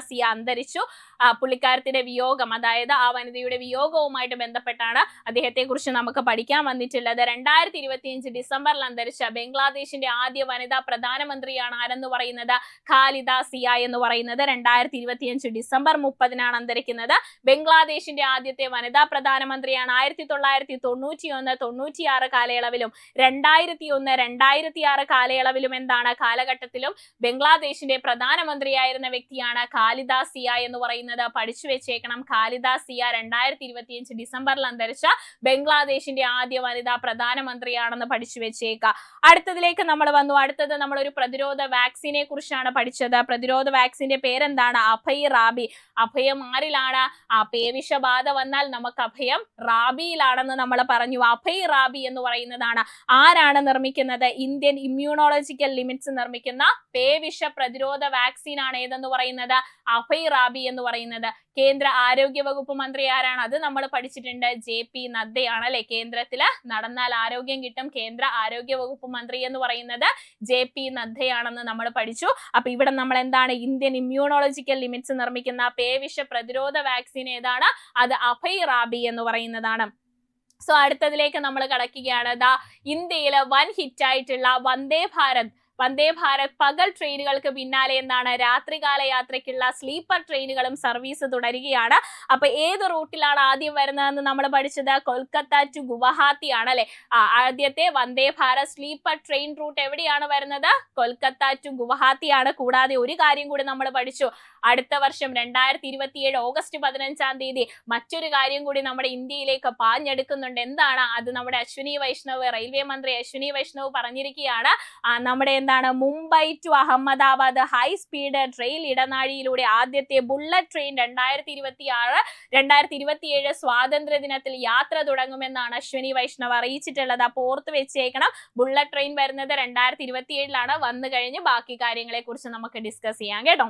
സിയ അന്തരിച്ചു. പുള്ളിക്കാരത്തിന്റെ വിയോഗം, അതായത് ആ വനിതയുടെ വിയോഗവുമായിട്ട് ബന്ധപ്പെട്ടാണ് അദ്ദേഹത്തെ കുറിച്ച് നമുക്ക് പഠിക്കാൻ വന്നിട്ടുള്ളത്. 2025 ഡിസംബറിൽ അന്തരിച്ച ബംഗ്ലാദേശിന്റെ ആദ്യ വനിതാ പ്രധാനമന്ത്രിയാണ് ആരെന്ന് പറയുന്നത്? ഖാലിദ സിയ എന്ന് പറയുന്നത്. 2025 ഡിസംബർ 30 അന്തരിക്കുന്നത്. ബംഗ്ലാദേശിന്റെ ആദ്യത്തെ വനിതാ പ്രധാനമന്ത്രിയാണ്. 1991-96 കാലയളവിലും 2001-2006 കാലയളവിലും കാലഘട്ടത്തിലും ബംഗ്ലാദേശിന്റെ പ്രധാനമന്ത്രിയായിരുന്ന വ്യക്തിയാണ് ഖാലിദ സിയ എന്ന് പറയുന്നത്. പഠിച്ചു വെച്ചേക്കണം. ഖാലിദ സിയ 2025 ഡിസംബറിൽ അന്തരിച്ച ബംഗ്ലാദേശിന്റെ ആദ്യ വനിതാ പ്രധാനമന്ത്രിയാണെന്ന് പഠിച്ചു വെച്ചേക്കാം. അടുത്തതിലേക്ക് നമ്മൾ വന്നു. അടുത്തത് നമ്മൾ ഒരു പ്രതിരോധ വാക്സിനെ കുറിച്ചാണ് പഠിച്ചത്. പ്രതിരോധ വാക്സിന്റെ പേരെന്താണ്? അഭയ് റാബി. അഭയം ആരിലാണ്? പേവിഷബാധ വന്നാൽ നമുക്ക് അഭയം റാബിയിലാണെന്ന് നമ്മൾ പറഞ്ഞു. അഭയ് റാബി എന്ന് പറയുന്നതാണ്. ആരാണ് നിർമ്മിക്കുന്നത്? ഇന്ത്യൻ ഇമ്മ്യൂണോളജിക്കൽ ലിമിറ്റ്സ് നിർമ്മിക്കുന്ന പേവിഷ പ്രതിരോധ വാക്സിൻ ആണ് ഏതെന്ന് പറയുന്നത്? അഭയ് റാബി എന്ന് പറയുന്നത്. കേന്ദ്ര ആരോഗ്യ വകുപ്പ് മന്ത്രി ആരാണ്? അത് നമ്മൾ പഠിച്ചിട്ടുണ്ട്. JP നദ്ദയാണ് അല്ലെ. കേന്ദ്രത്തില് നടന്നാൽ ആരോഗ്യം കിട്ടും. കേന്ദ്ര ആരോഗ്യ വകുപ്പ് മന്ത്രി എന്ന് പറയുന്നത് JP നദ്ദയാണെന്ന് നമ്മൾ പഠിച്ചു. അപ്പൊ ഇവിടെ നമ്മൾ എന്താണ്? ഇന്ത്യൻ ഇമ്മ്യൂണോളജിക്കൽ ലിമിറ്റ്സ് നിർമ്മിക്കുന്ന പേവിഷ പ്രതിരോധ വാക്സിൻ ഏതാണ്? അത് അഭയ് റാബി എന്ന് പറയുന്നതാണ്. സോ അടുത്തതിലേക്ക് നമ്മൾ കടക്കുകയാണ്. ഇന്ത്യയിലെ വൻ ഹിറ്റായിട്ടുള്ള വന്ദേ ഭാരത് പകൽ ട്രെയിനുകൾക്ക് പിന്നാലെ രാത്രികാല യാത്രയ്ക്കുള്ള സ്ലീപ്പർ ട്രെയിനുകളും സർവീസ് തുടരുകയാണ്. അപ്പൊ ഏത് റൂട്ടിലാണ് ആദ്യം വരുന്നതെന്ന് നമ്മൾ പഠിച്ചത്? കൊൽക്കത്ത ടു ഗുവാഹത്തി ആണ് അല്ലെ. ആദ്യത്തെ Vande Bharat sleeper train root എവിടെയാണ് വരുന്നത്? കൊൽക്കത്ത ടു ഗുവാഹത്തി ആണ്. കൂടാതെ ഒരു കാര്യം കൂടി നമ്മൾ പഠിച്ചു. അടുത്ത വർഷം 2027 ഓഗസ്റ്റ് 15 മറ്റൊരു കാര്യം കൂടി നമ്മുടെ ഇന്ത്യയിലേക്ക് പാഞ്ഞെടുക്കുന്നുണ്ട്. എന്താണ് അത്? നമ്മുടെ അശ്വിനി വൈഷ്ണവ്, റെയിൽവേ മന്ത്രി അശ്വിനി വൈഷ്ണവ് പറഞ്ഞിരിക്കുകയാണ്. നമ്മുടെ എന്താണ് Mumbai to Ahmedabad high speed rail ഇടനാഴിയിലൂടെ ആദ്യത്തെ ബുള്ളറ്റ് ട്രെയിൻ 2027 സ്വാതന്ത്ര്യ ദിനത്തിൽ യാത്ര തുടങ്ങുമെന്നാണ് അശ്വനി വൈഷ്ണവ് അറിയിച്ചിട്ടുള്ളത്. അപ്പോൾ ഓർത്ത് വെച്ചേക്കണം, ബുള്ളറ്റ് ട്രെയിൻ വരുന്നത് 2027 വന്നു കഴിഞ്ഞ് ബാക്കി കാര്യങ്ങളെ കുറിച്ച് നമുക്ക് ഡിസ്കസ് ചെയ്യാം കേട്ടോ.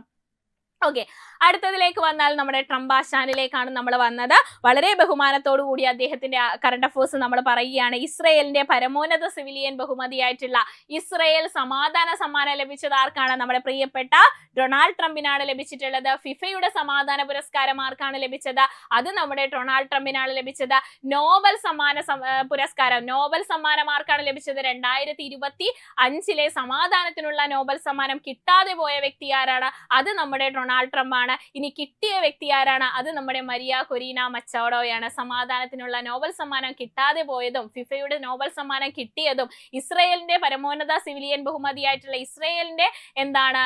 ഓക്കെ, അടുത്തതിലേക്ക് വന്നാൽ നമ്മുടെ ട്രംപ് ആശാനിലേക്കാണ് നമ്മൾ വന്നത്. വളരെ ബഹുമാനത്തോടു കൂടി അദ്ദേഹത്തിന്റെ കറണ്ട് അഫേഴ്സ് നമ്മൾ പറയുകയാണ്. ഇസ്രയേലിന്റെ പരമോന്നത സിവിലിയൻ ബഹുമതിയായിട്ടുള്ള ഇസ്രയേൽ സമാധാന സമ്മാനം ലഭിച്ചത് ആർക്കാണ്? നമ്മുടെ പ്രിയപ്പെട്ട ഡൊണാൾഡ് ട്രംപിനാണ് ലഭിച്ചിട്ടുള്ളത്. ഫിഫയുടെ സമാധാന പുരസ്കാരം ആർക്കാണ് ലഭിച്ചത്? അത് നമ്മുടെ ഡൊണാൾഡ് ട്രംപിനാണ് ലഭിച്ചത്. നോബൽ പുരസ്കാരം, നോബൽ സമ്മാനം ആർക്കാണ് ലഭിച്ചത്? 2025 സമാധാനത്തിനുള്ള നോബൽ സമ്മാനം കിട്ടാതെ പോയ വ്യക്തി ആരാണ്? അത് നമ്മുടെ ഡൊണാൾഡ് ട്രംപ് ആണ്. ഇനി കിട്ടിയ വ്യക്തി ആരാണ്? അത് നമ്മുടെ മരിയ കൊരീന മച്ചാഡോയാണ്. സമാധാനത്തിനുള്ള നോബൽ സമ്മാനം കിട്ടാതെ പോയതും ഫിഫയുടെ നോബൽ സമ്മാനം കിട്ടിയതും ഇസ്രയേലിന്റെ പരമോന്നത സിവിലിയൻ ബഹുമതിയായിട്ടുള്ള ഇസ്രയേലിന്റെ എന്താണ്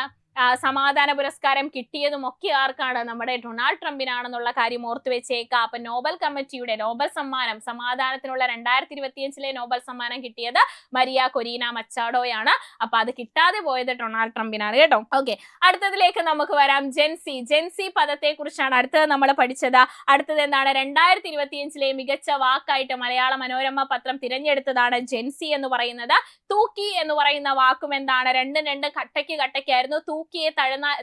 സമാധാന പുരസ്കാരം കിട്ടിയതും ഒക്കെ ആർക്കാണ്? നമ്മുടെ ഡൊണാൾഡ് ട്രംപിനാണെന്നുള്ള കാര്യം ഓർത്തു വെച്ചേക്കാം. അപ്പൊ നോബൽ കമ്മിറ്റിയുടെ നോബൽ സമ്മാനം, സമാധാനത്തിനുള്ള 2025 നോബൽ സമ്മാനം കിട്ടിയത് മരിയ കൊരീന മച്ചാഡോയാണ്. അപ്പൊ അത് കിട്ടാതെ പോയത് ഡൊണാൾഡ് ട്രംപിനാണ് കേട്ടോ. ഓക്കെ, അടുത്തതിലേക്ക് നമുക്ക് വരാം. ജെൻസി പദത്തെ കുറിച്ചാണ് അടുത്തത് നമ്മൾ പഠിച്ചത്. അടുത്തത് എന്താണ്? 2025 മികച്ച വാക്കായിട്ട് മലയാള മനോരമ പത്രം തിരഞ്ഞെടുത്തതാണ് ജെൻസി എന്ന് പറയുന്നത്. തൂക്കി എന്ന് പറയുന്ന വാക്കും എന്താണ്? രണ്ടും കട്ടയ്ക്കായിരുന്നു. തൂക്കിയെ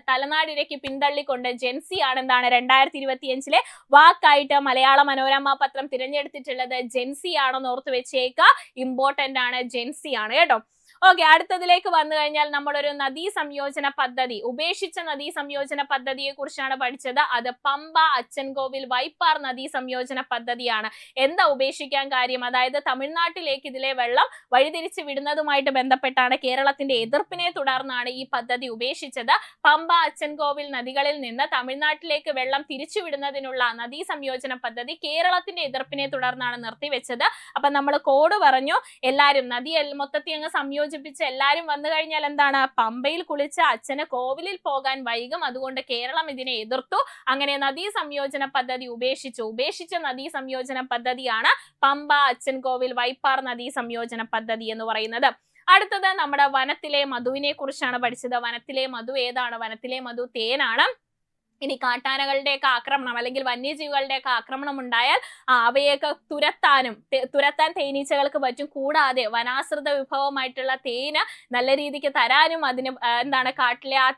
തലനാടിലേക്ക് പിന്തള്ളിക്കൊണ്ട് ജെൻസി ആണ് എന്താണ് 2025 വാക്കായിട്ട് മലയാള മനോരമ പത്രം തിരഞ്ഞെടുത്തിട്ടുള്ളത്. ജെൻസി ആണെന്ന് ഓർത്ത് വെച്ചേക്കുക, ഇമ്പോർട്ടന്റ് ആണ്, ജെൻസി ആണ് കേട്ടോ. ഓക്കെ, അടുത്തതിലേക്ക് വന്നു കഴിഞ്ഞാൽ നമ്മളൊരു നദീ സംയോജന പദ്ധതി, ഉപേക്ഷിച്ച നദീ സംയോജന പദ്ധതിയെ കുറിച്ചാണ് പഠിച്ചത്. അത് പമ്പ അച്ചൻകോവിൽ വൈപ്പാർ നദീ സംയോജന പദ്ധതിയാണ്. എന്താ ഉപേക്ഷിക്കാൻ കാര്യം? അതായത് തമിഴ്നാട്ടിലേക്ക് ഇതിലെ വെള്ളം വഴിതിരിച്ച് വിടുന്നതുമായിട്ട് ബന്ധപ്പെട്ടാണ് കേരളത്തിന്റെ എതിർപ്പിനെ തുടർന്നാണ് ഈ പദ്ധതി ഉപേക്ഷിച്ചത്. പമ്പ അച്ചൻകോവിൽ നദികളിൽ നിന്ന് തമിഴ്നാട്ടിലേക്ക് വെള്ളം തിരിച്ചുവിടുന്നതിനുള്ള നദീ സംയോജന പദ്ധതി കേരളത്തിന്റെ എതിർപ്പിനെ തുടർന്നാണ് നിർത്തിവെച്ചത്. അപ്പൊ നമ്മൾ കോഡ് പറഞ്ഞു, എല്ലാരും നദി മൊത്തത്തിൽ അങ്ങ് സംയോജിപ്പിച്ച് എല്ലാരും വന്നു കഴിഞ്ഞാൽ എന്താണ്? പമ്പയിൽ കുളിച്ച് അച്ഛന് കോവിലിൽ പോകാൻ വൈകും, അതുകൊണ്ട് കേരളം ഇതിനെ എതിർത്തു. അങ്ങനെ നദീ സംയോജന പദ്ധതി ഉപേക്ഷിച്ച നദീ സംയോജന പദ്ധതിയാണ് പമ്പ അച്ചൻകോവിൽ വൈപ്പാർ നദീ സംയോജന പദ്ധതി എന്ന് പറയുന്നത്. അടുത്തത് നമ്മുടെ വനത്തിലെ മധുവിനെ കുറിച്ചാണ് പഠിച്ചത്. വനത്തിലെ മധു ഏതാണ്? വനത്തിലെ മധു തേനാണ്. ഇനി കാട്ടാനകളുടെയൊക്കെ ആക്രമണം അല്ലെങ്കിൽ വന്യജീവികളുടെയൊക്കെ ആക്രമണം ഉണ്ടായാൽ അവയൊക്കെ തുരത്താൻ തേനീച്ചകൾക്ക് പറ്റും. കൂടാതെ വനാശ്രിത വിഭവമായിട്ടുള്ള തേന് നല്ല രീതിക്ക് തരാനും അതിന് എന്താണ് കാട്ടിലെ ആ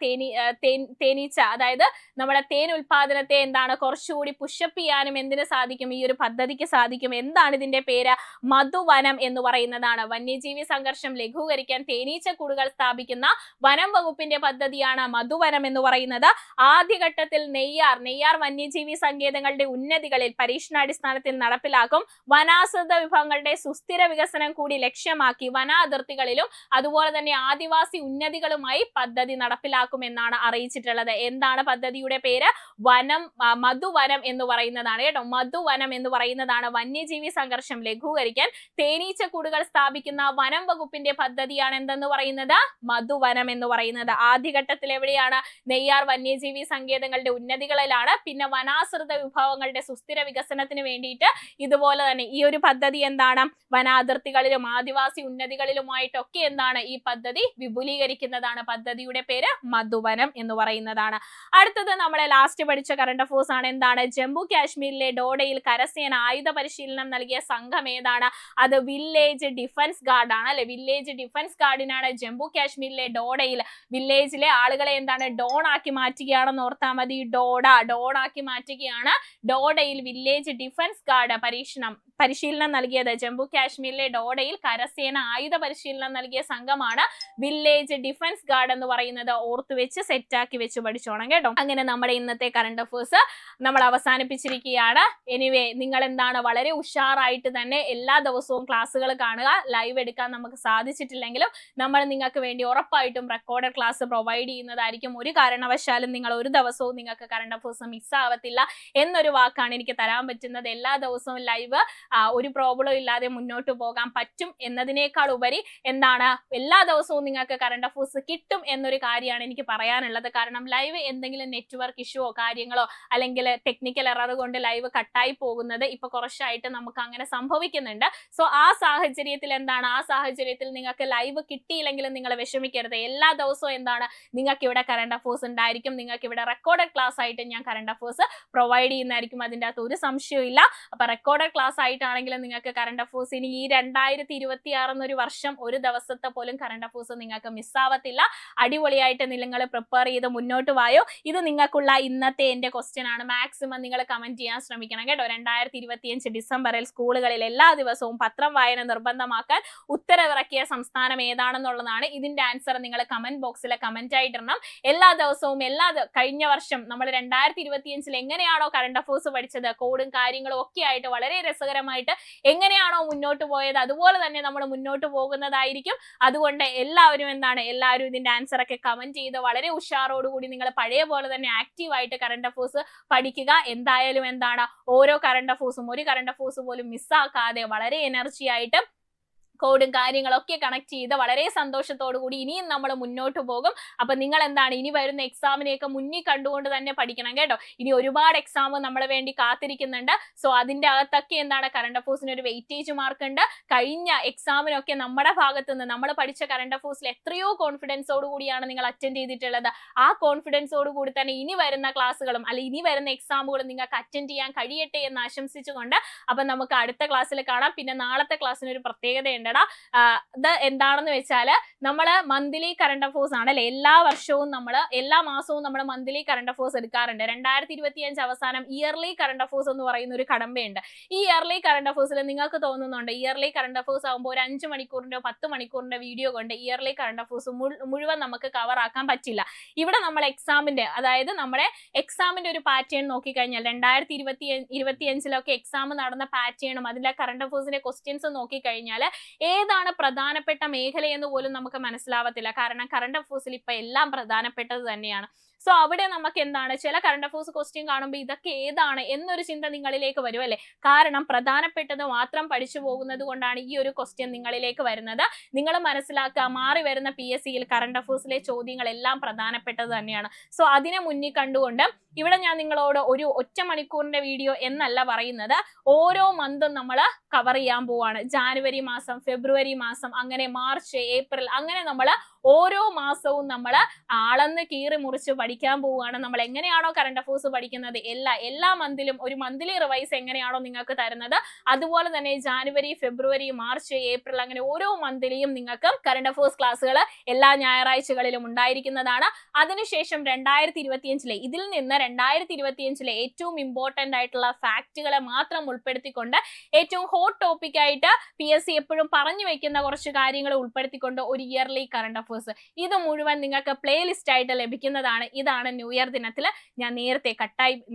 തേനീച്ച അതായത് നമ്മുടെ തേൻ ഉൽപാദനത്തെ എന്താണ് കുറച്ചുകൂടി പുഷപ്പ് ചെയ്യാനും എന്തിനു സാധിക്കും? ഈ ഒരു പദ്ധതിക്ക് സാധിക്കും. എന്താണ് ഇതിന്റെ പേര്? മധുവനം എന്ന് പറയുന്നതാണ്. വന്യജീവി സംഘർഷം ലഘൂകരിക്കാൻ തേനീച്ച കൂടുകൾ സ്ഥാപിക്കുന്ന വനം വകുപ്പിന്റെ പദ്ധതിയാണ് മധുവനം എന്ന് പറയുന്നത്. ആദ്യഘട്ടത്തിൽ നെയ്യാർ വന്യജീവി സങ്കേതങ്ങളുടെ ഉന്നതികളിൽ പരീക്ഷണാടിസ്ഥാനത്തിൽ നടപ്പിലാക്കും. വനാശ്രിത വിഭവങ്ങളുടെ സുസ്ഥിര വികസനം കൂടി ലക്ഷ്യമാക്കി വന അതിർത്തികളിലും അതുപോലെ തന്നെ ആദിവാസി ഉന്നതികളുമായി പദ്ധതി നടപ്പിലാക്കുമെന്നാണ് അറിയിച്ചിട്ടുള്ളത്. എന്താണ് പദ്ധതിയുടെ പേര്? മധുവനം എന്ന് പറയുന്നതാണ് കേട്ടോ. മധുവനം എന്ന് പറയുന്നതാണ്. വന്യജീവി സംഘർഷം ലഘൂകരിക്കാൻ തേനീച്ച കൂടുകൾ സ്ഥാപിക്കുന്ന വനം വകുപ്പിന്റെ പദ്ധതിയാണ് എന്തെന്ന് പറയുന്നത്? മധുവനം എന്ന് പറയുന്നത്. ആദ്യഘട്ടത്തിൽ എവിടെയാണ്? നെയ്യാർ വന്യജീവി സങ്കേതങ്ങളുടെ ഉന്നതികളിലാണ്. പിന്നെ വനാശ്രിത വിഭവങ്ങളുടെ സുസ്ഥിര വികസനത്തിന് വേണ്ടിയിട്ട് ഇതുപോലെ തന്നെ ഈ ഒരു പദ്ധതി എന്താണ്? വനാതിർത്തികളിലും ആദിവാസി ഉന്നതികളിലുമായിട്ടൊക്കെ എന്താണ് ഈ പദ്ധതി വിപുലീകരിക്കുന്നതാണ്. പദ്ധതിയുടെ പേര് മധുവനം എന്ന് പറയുന്നതാണ്. അടുത്തത് നമ്മളെ ലാസ്റ്റ് പഠിച്ച കറണ്ട് അഫേഴ്സ് ആണ്. എന്താണ്? ജമ്മു കാശ്മീരിലെ ഡോഡയിൽ കരസേന ആയുധ പരിശീലനം നൽകിയ സംഘം ഏതാണ്? അത് വില്ലേജ് ഡിഫൻസ് ഗാർഡ് ആണ് അല്ലെ. വില്ലേജ് ഡിഫൻസ് ഗാർഡിനാണ് ജമ്മു കാശ്മീരിലെ ഡോഡയിൽ വില്ലേജിലെ ആളുകളെ എന്താണ് ഡോൺ ആക്കി മാറ്റുകയാണെന്ന് ഓർത്താൽ മതി. ഡോൺ ആക്കി മാറ്റുകയാണ്. ഡോഡയിൽ വില്ലേജ് ഡിഫൻസ് ഗാർഡ് പരിശീലനം നൽകിയത്. ജമ്മു കാശ്മീരിലെ ഡോഡയിൽ കരസേന ആയുധ പരിശീലനം നൽകിയ സംഘമാണ് വില്ലേജ് ഡിഫൻസ് ഗാർഡ് എന്ന് പറയുന്നത്. ഓർത്തുവെച്ച് സെറ്റാക്കി വെച്ച് പഠിച്ചോണം കേട്ടോ. അങ്ങനെ നമ്മുടെ ഇന്നത്തെ കറണ്ട് അഫേഴ്സ് നമ്മൾ അവസാനിപ്പിച്ചിരിക്കുകയാണ്. എനിവേ നിങ്ങൾ എന്താണ് വളരെ ഉഷാറായിട്ട് തന്നെ എല്ലാ ദിവസവും ക്ലാസ്സുകൾ കാണുക. ലൈവ് എടുക്കാൻ നമുക്ക് സാധിച്ചിട്ടില്ലെങ്കിലും നമ്മൾ നിങ്ങൾക്ക് വേണ്ടി ഉറപ്പായിട്ടും റെക്കോർഡഡ് ക്ലാസ് പ്രൊവൈഡ് ചെയ്യുന്നതായിരിക്കും. ഒരു കാരണവശാലും നിങ്ങൾ ഒരു ദിവസവും നിങ്ങൾക്ക് കറണ്ട് അഫേഴ്സ് മിസ്സാവത്തില്ല എന്നൊരു വാക്കാണ് എനിക്ക് തരാൻ പറ്റുന്നത്. എല്ലാ ദിവസവും ലൈവ് ഒരു പ്രോബ്ലം ഇല്ലാതെ മുന്നോട്ട് പോകാൻ പറ്റും എന്നതിനേക്കാൾ ഉപരി എന്താണ്, എല്ലാ ദിവസവും നിങ്ങൾക്ക് കറണ്ട് അഫേഴ്സ് കിട്ടും എന്നൊരു കാര്യമാണ് എനിക്ക് പറയാനുള്ളത്. കാരണം ലൈവ് എന്തെങ്കിലും നെറ്റ്വർക്ക് ഇഷ്യൂവോ കാര്യങ്ങളോ അല്ലെങ്കിൽ ടെക്നിക്കൽ എറർ കൊണ്ട് ലൈവ് കട്ടായി പോകുന്നത് ഇപ്പൊ കുറച്ചായിട്ട് നമുക്ക് അങ്ങനെ സംഭവിക്കുന്നുണ്ട്. സോ ആ സാഹചര്യത്തിൽ എന്താണ്, ആ സാഹചര്യത്തിൽ നിങ്ങൾക്ക് ലൈവ് കിട്ടിയില്ലെങ്കിലും നിങ്ങൾ വിഷമിക്കരുത്. എല്ലാ ദിവസവും എന്താണ്, നിങ്ങൾക്ക് ഇവിടെ കറണ്ട് അഫേഴ്സ് ഉണ്ടായിരിക്കും. നിങ്ങൾക്ക് ഇവിടെ റെക്കോർഡഡ് ക്ലാസ് ആയിട്ട് ഞാൻ കറണ്ട് അഫേഴ്സ് പ്രൊവൈഡ് ചെയ്യുന്നതായിരിക്കും. അതിൻ്റെ അകത്ത് ഒരു സംശയവും. അപ്പൊ റെക്കോർഡഡ് ക്ലാസ് ആയിട്ടാണെങ്കിലും നിങ്ങൾക്ക് കറണ്ട് അഫേഴ്സ് ഇനി ഈ 2026 എന്നൊരു വർഷം ഒരു ദിവസത്തെ പോലും കറണ്ട് അഫേഴ്സ് നിങ്ങൾക്ക് മിസ്സാവത്തില്ല. അടിപൊളിയായിട്ട് നിങ്ങൾ പ്രിപ്പയർ ചെയ്ത് മുന്നോട്ട് വായോ. ഇത് നിങ്ങൾക്കുള്ള ഇന്നത്തെ എന്റെ ക്വസ്റ്റ്യൻ ആണ്. മാക്സിമം നിങ്ങൾ കമന്റ് ചെയ്യാൻ ശ്രമിക്കണം കേട്ടോ. 2025 ഡിസംബറിൽ സ്കൂളുകളിൽ എല്ലാ ദിവസവും പത്രം വായന നിർബന്ധമാക്കാൻ ഉത്തരവിറക്കിയ സംസ്ഥാനം ഏതാണെന്നുള്ളതാണ്. ഇതിന്റെ ആൻസർ നിങ്ങൾ കമന്റ് ബോക്സിൽ കമന്റ് ആയിട്ടിടണം. എല്ലാ ദിവസവും കഴിഞ്ഞ വർഷം നമ്മൾ 2025 എങ്ങനെയാണോ കറണ്ട് അഫേഴ്സ് പഠിച്ചത്, കോഡും കാര്യങ്ങളും ഒക്കെ ആയിട്ട് വളരെ രസകരമായിട്ട് എങ്ങനെയാണോ മുന്നോട്ട് പോയത് അതുപോലെ തന്നെ നമ്മൾ മുന്നോട്ട് പോകുന്നതായിരിക്കും. അതുകൊണ്ട് എല്ലാവരും ഇതിന്റെ ആൻസർ ഒക്കെ കമന്റ് ചെയ്ത് വളരെ ഉഷാറോടുകൂടി നിങ്ങൾ പഴയ പോലെ തന്നെ ആക്റ്റീവായിട്ട് കറണ്ട് അഫേഴ്സ് പഠിക്കുക. എന്തായാലും ഓരോ കറണ്ട് അഫേഴ്സും ഒരു കറണ്ട് അഫേഴ്സ് പോലും മിസ്സാക്കാതെ വളരെ എനർജി ആയിട്ട് കോഡും കാര്യങ്ങളൊക്കെ കണക്ട് ചെയ്ത് വളരെ സന്തോഷത്തോടു കൂടി ഇനിയും നമ്മൾ മുന്നോട്ട് പോകും. അപ്പൊ നിങ്ങൾ ഇനി വരുന്ന എക്സാമിനെയൊക്കെ മുന്നിൽ കണ്ടുകൊണ്ട് തന്നെ പഠിക്കണം കേട്ടോ. ഇനി ഒരുപാട് എക്സാം നമ്മളെ വേണ്ടി കാത്തിരിക്കുന്നുണ്ട്. സോ അതിന്റെ അകത്തൊക്കെ കറണ്ട് അഫേഴ്സിന് ഒരു വെയിറ്റേജ് മാർക്ക് ഉണ്ട്. കഴിഞ്ഞ എക്സാമിനൊക്കെ നമ്മുടെ ഭാഗത്ത് നിന്ന് നമ്മൾ പഠിച്ച കറണ്ട് അഫേഴ്സിൽ എത്രയോ കോൺഫിഡൻസോട് കൂടിയാണ് നിങ്ങൾ അറ്റൻഡ് ചെയ്തിട്ടുള്ളത്. ആ കോൺഫിഡൻസോട് കൂടി തന്നെ ഇനി വരുന്ന ക്ലാസ്സുകളും ഇനി വരുന്ന എക്സാമുകളും നിങ്ങൾക്ക് അറ്റൻഡ് ചെയ്യാൻ കഴിയട്ടെ എന്ന് ആശംസിച്ചുകൊണ്ട് അപ്പൊ നമുക്ക് അടുത്ത ക്ലാസ്സിൽ കാണാം. പിന്നെ നാളത്തെ ക്ലാസ്സിന് ഒരു പ്രത്യേകതയുണ്ട്. ഇത് എന്താണെന്ന് വെച്ചാൽ നമ്മള് മന്ത്ലി കറണ്ട് അഫേഴ്സ് ആണല്ലേ, എല്ലാ മാസവും നമ്മൾ മന്ത്ലി കറണ്ട് അഫേഴ്സ് എടുക്കാറുണ്ട്. 2025 അവസാനം ഇയർലി കറണ്ട് അഫേഴ്സ് എന്ന് പറയുന്ന ഒരു കടമ്പയുണ്ട്. ഈ ഇയർലി കറണ്ട് അഫേഴ്സിൽ നിങ്ങൾക്ക് തോന്നുന്നുണ്ട് ഇയർലി കറണ്ട് അഫേഴ്സ് ആകുമ്പോൾ ഒരു 5 മണിക്കൂറിന്റെ 10 മണിക്കൂറിന്റെ വീഡിയോ കൊണ്ട് ഇയർലി കറണ്ട് അഫേഴ്സ് മുഴുവൻ നമുക്ക് കവർ ആക്കാൻ പറ്റില്ല. ഇവിടെ നമ്മൾ അതായത് നമ്മുടെ എക്സാമിന്റെ ഒരു പാറ്റേൺ നോക്കിക്കഴിഞ്ഞാൽ 2025 എക്സാം നടന്ന പാറ്റേണും അതിലെ കറണ്ട് അഫേഴ്സിന്റെ ക്വസ്റ്റ്യൻസും നോക്കിക്കഴിഞ്ഞാൽ ഏതാണ് പ്രധാനപ്പെട്ട മേഖലയെന്ന് പോലും നമുക്ക് മനസ്സിലാവത്തില്ല. കാരണം കറണ്ട് അഫേഴ്സിൽ ഇപ്പൊ എല്ലാം പ്രധാനപ്പെട്ടത് തന്നെയാണ്. സോ അവിടെ നമുക്ക് ചില കറണ്ട് അഫേഴ്സ് ക്വസ്റ്റ്യൻ കാണുമ്പോൾ ഇതൊക്കെ ഏതാണ് എന്നൊരു ചിന്ത നിങ്ങളിലേക്ക് വരും അല്ലെ. കാരണം പ്രധാനപ്പെട്ടത് മാത്രം പഠിച്ചു പോകുന്നത് കൊണ്ടാണ് ഈ ഒരു ക്വസ്റ്റ്യൻ നിങ്ങളിലേക്ക് വരുന്നത്. നിങ്ങൾ മനസ്സിലാക്കുക, മാറി വരുന്ന PSCയിൽ കറണ്ട് അഫേഴ്സിലെ ചോദ്യങ്ങളെല്ലാം പ്രധാനപ്പെട്ടത് തന്നെയാണ്. സോ അതിനെ മുന്നിൽ കണ്ടുകൊണ്ട് ഇവിടെ ഞാൻ നിങ്ങളോട് ഒരു ഒറ്റ മണിക്കൂറിന്റെ വീഡിയോ എന്നല്ല പറയുന്നത്, ഓരോ മന്തും നമ്മൾ കവർ ചെയ്യാൻ പോവാണ്. ജാനുവരി മാസം, ഫെബ്രുവരി മാസം, അങ്ങനെ മാർച്ച്, ഏപ്രിൽ, അങ്ങനെ നമ്മൾ ഓരോ മാസവും നമ്മൾ അളന്ന് കീറി മുറിച്ച് പഠിക്കാൻ പോവുകയാണ്. നമ്മൾ എങ്ങനെയാണോ കറണ്ട് അഫേഴ്സ് പഠിക്കുന്നത് എല്ലാ മന്തിലും ഒരു മന്ത്ലി റിവൈസ് എങ്ങനെയാണോ നിങ്ങൾക്ക് തരുന്നത് അതുപോലെ തന്നെ ജാനുവരി, ഫെബ്രുവരി, മാർച്ച്, ഏപ്രിൽ അങ്ങനെ ഓരോ മന്തിലെയും നിങ്ങൾക്ക് കറണ്ട് അഫേഴ്സ് ക്ലാസ്സുകൾ എല്ലാ ഞായറാഴ്ചകളിലും ഉണ്ടായിരിക്കുന്നതാണ്. അതിനുശേഷം 2025 ഇതിൽ നിന്ന് 2025 ഏറ്റവും ഇമ്പോർട്ടന്റ് ആയിട്ടുള്ള ഫാക്റ്റുകളെ മാത്രം ഉൾപ്പെടുത്തിക്കൊണ്ട് ഏറ്റവും ഹോട്ട് ടോപ്പിക് ആയിട്ട് PSC എപ്പോഴും പറഞ്ഞു വെക്കുന്ന കുറച്ച് കാര്യങ്ങൾ ഉൾപ്പെടുത്തിക്കൊണ്ട് ഒരു ഇയർലി കറണ്ട് അഫേഴ്സ് ഇത് മുഴുവൻ നിങ്ങൾക്ക് പ്ലേലിസ്റ്റ് ആയിട്ട് ലഭിക്കുന്നതാണ്. ഇതാണ് ന്യൂ ഇയർ ദിനത്തിൽ ഞാൻ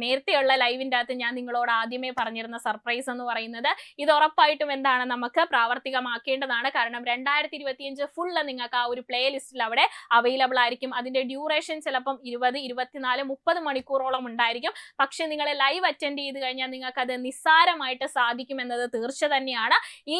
നേരത്തെയുള്ള ലൈവിന്റെ അകത്ത് ഞാൻ നിങ്ങളോട് ആദ്യമേ പറഞ്ഞിരുന്ന സർപ്രൈസ് എന്ന് പറയുന്നത്. ഇത് ഉറപ്പായിട്ടും നമുക്ക് പ്രാവർത്തികമാക്കേണ്ടതാണ്. കാരണം 2025 ഫുള്ള് നിങ്ങൾക്ക് ആ ഒരു പ്ലേലിസ്റ്റിൽ അവിടെ അവൈലബിൾ ആയിരിക്കും. അതിന്റെ ഡ്യൂറേഷൻ ചിലപ്പം 20, 24, 30 മണിക്കൂറോളം ഉണ്ടായിരിക്കും. പക്ഷെ നിങ്ങൾ ലൈവ് അറ്റൻഡ് ചെയ്ത് കഴിഞ്ഞാൽ നിങ്ങൾക്ക് അത് നിസ്സാരമായിട്ട് സാധിക്കുമെന്നത് തീർച്ച തന്നെയാണ്. ഈ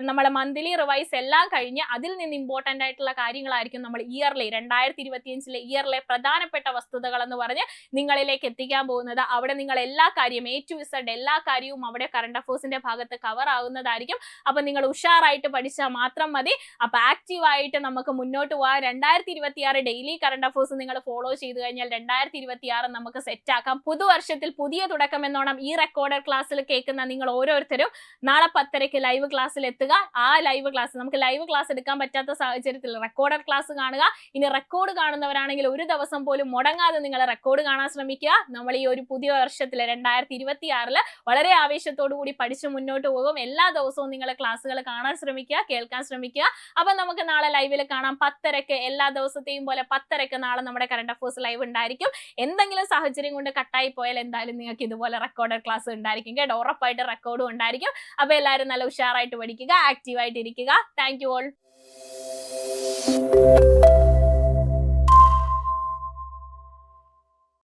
നമ്മളെ മന്ത്ലി റിവൈസ് എല്ലാം കഴിഞ്ഞ് അതിൽ നിന്ന് ഇമ്പോർട്ടന്റ് ആയിട്ടുള്ള കാര്യങ്ങളായിരിക്കും നമ്മൾ ഇയർലി 2025 ഇയറിലെ പ്രധാനപ്പെട്ട വസ്തുതകൾ എന്ന് പറഞ്ഞ് നിങ്ങളിലേക്ക് എത്തിക്കാൻ പോകുന്നത്. അവിടെ നിങ്ങൾ എല്ലാ കാര്യവും A to Z എല്ലാ കാര്യവും അവിടെ കറണ്ട് അഫേഴ്സിന്റെ ഭാഗത്ത് കവർ ആകുന്നതായിരിക്കും. അപ്പൊ നിങ്ങൾ ഉഷാറായിട്ട് പഠിച്ചാൽ മാത്രം മതി. അപ്പൊ ആക്റ്റീവ് ആയിട്ട് നമുക്ക് മുന്നോട്ട് പോകാം. 2026 ഡെയിലി കറണ്ട് അഫേഴ്സ് നിങ്ങൾ ഫോളോ ചെയ്ത് കഴിഞ്ഞാൽ 2026 നമുക്ക് സെറ്റ് ആക്കാം. പുതുവർഷത്തിൽ പുതിയ തുടക്കം എന്നോണം ഈ റെക്കോർഡഡ് ക്ലാസ്സിൽ കേൾക്കുന്ന നിങ്ങൾ ഓരോരുത്തരും നാളെ 10:30 ലൈവ് ക്ലാസ്സിൽ എത്തുക. ആ ലൈവ് ക്ലാസ് നമുക്ക് ലൈവ് ക്ലാസ് എടുക്കാൻ പറ്റാത്ത സാഹചര്യത്തിൽ റെക്കോർഡഡ് ക്ലാസ് കാണുക. ഇനി റെക്കോർഡ് കാണുന്നവരാണെങ്കിൽ ഒരു ദിവസം പോലും മുടങ്ങാതെ നിങ്ങൾ റെക്കോർഡ് കാണാൻ ശ്രമിക്കുക. നമ്മൾ ഈ ഒരു പുതിയ വർഷത്തിൽ 2026 വളരെ ആവേശത്തോടു കൂടി പഠിച്ച് മുന്നോട്ട് പോകും. എല്ലാ ദിവസവും നിങ്ങൾ ക്ലാസ്സുകൾ കാണാൻ ശ്രമിക്കുക, കേൾക്കാൻ ശ്രമിക്കുക. അപ്പൊ നമുക്ക് നാളെ ലൈവിൽ കാണാം 10:30. എല്ലാ ദിവസത്തെയും പോലെ 10:30 നാളെ നമ്മുടെ കറണ്ട് അഫേഴ്സ് ലൈവ് ഉണ്ടായിരിക്കും. എന്തെങ്കിലും സാഹചര്യം കൊണ്ട് കട്ടായി പോയാൽ എന്തായാലും നിങ്ങൾക്ക് ഇതുപോലെ റെക്കോർഡഡ് ക്ലാസ് ഉണ്ടായിരിക്കും കേട്ടോ. ഉറപ്പായിട്ട് റെക്കോർഡും ഉണ്ടായിരിക്കും. അപ്പൊ എല്ലാവരും നല്ല ഉഷാറായിട്ട് പഠിക്കുക, ആക്റ്റീവായിട്ട് ഇരിക്കുക. Thank you all.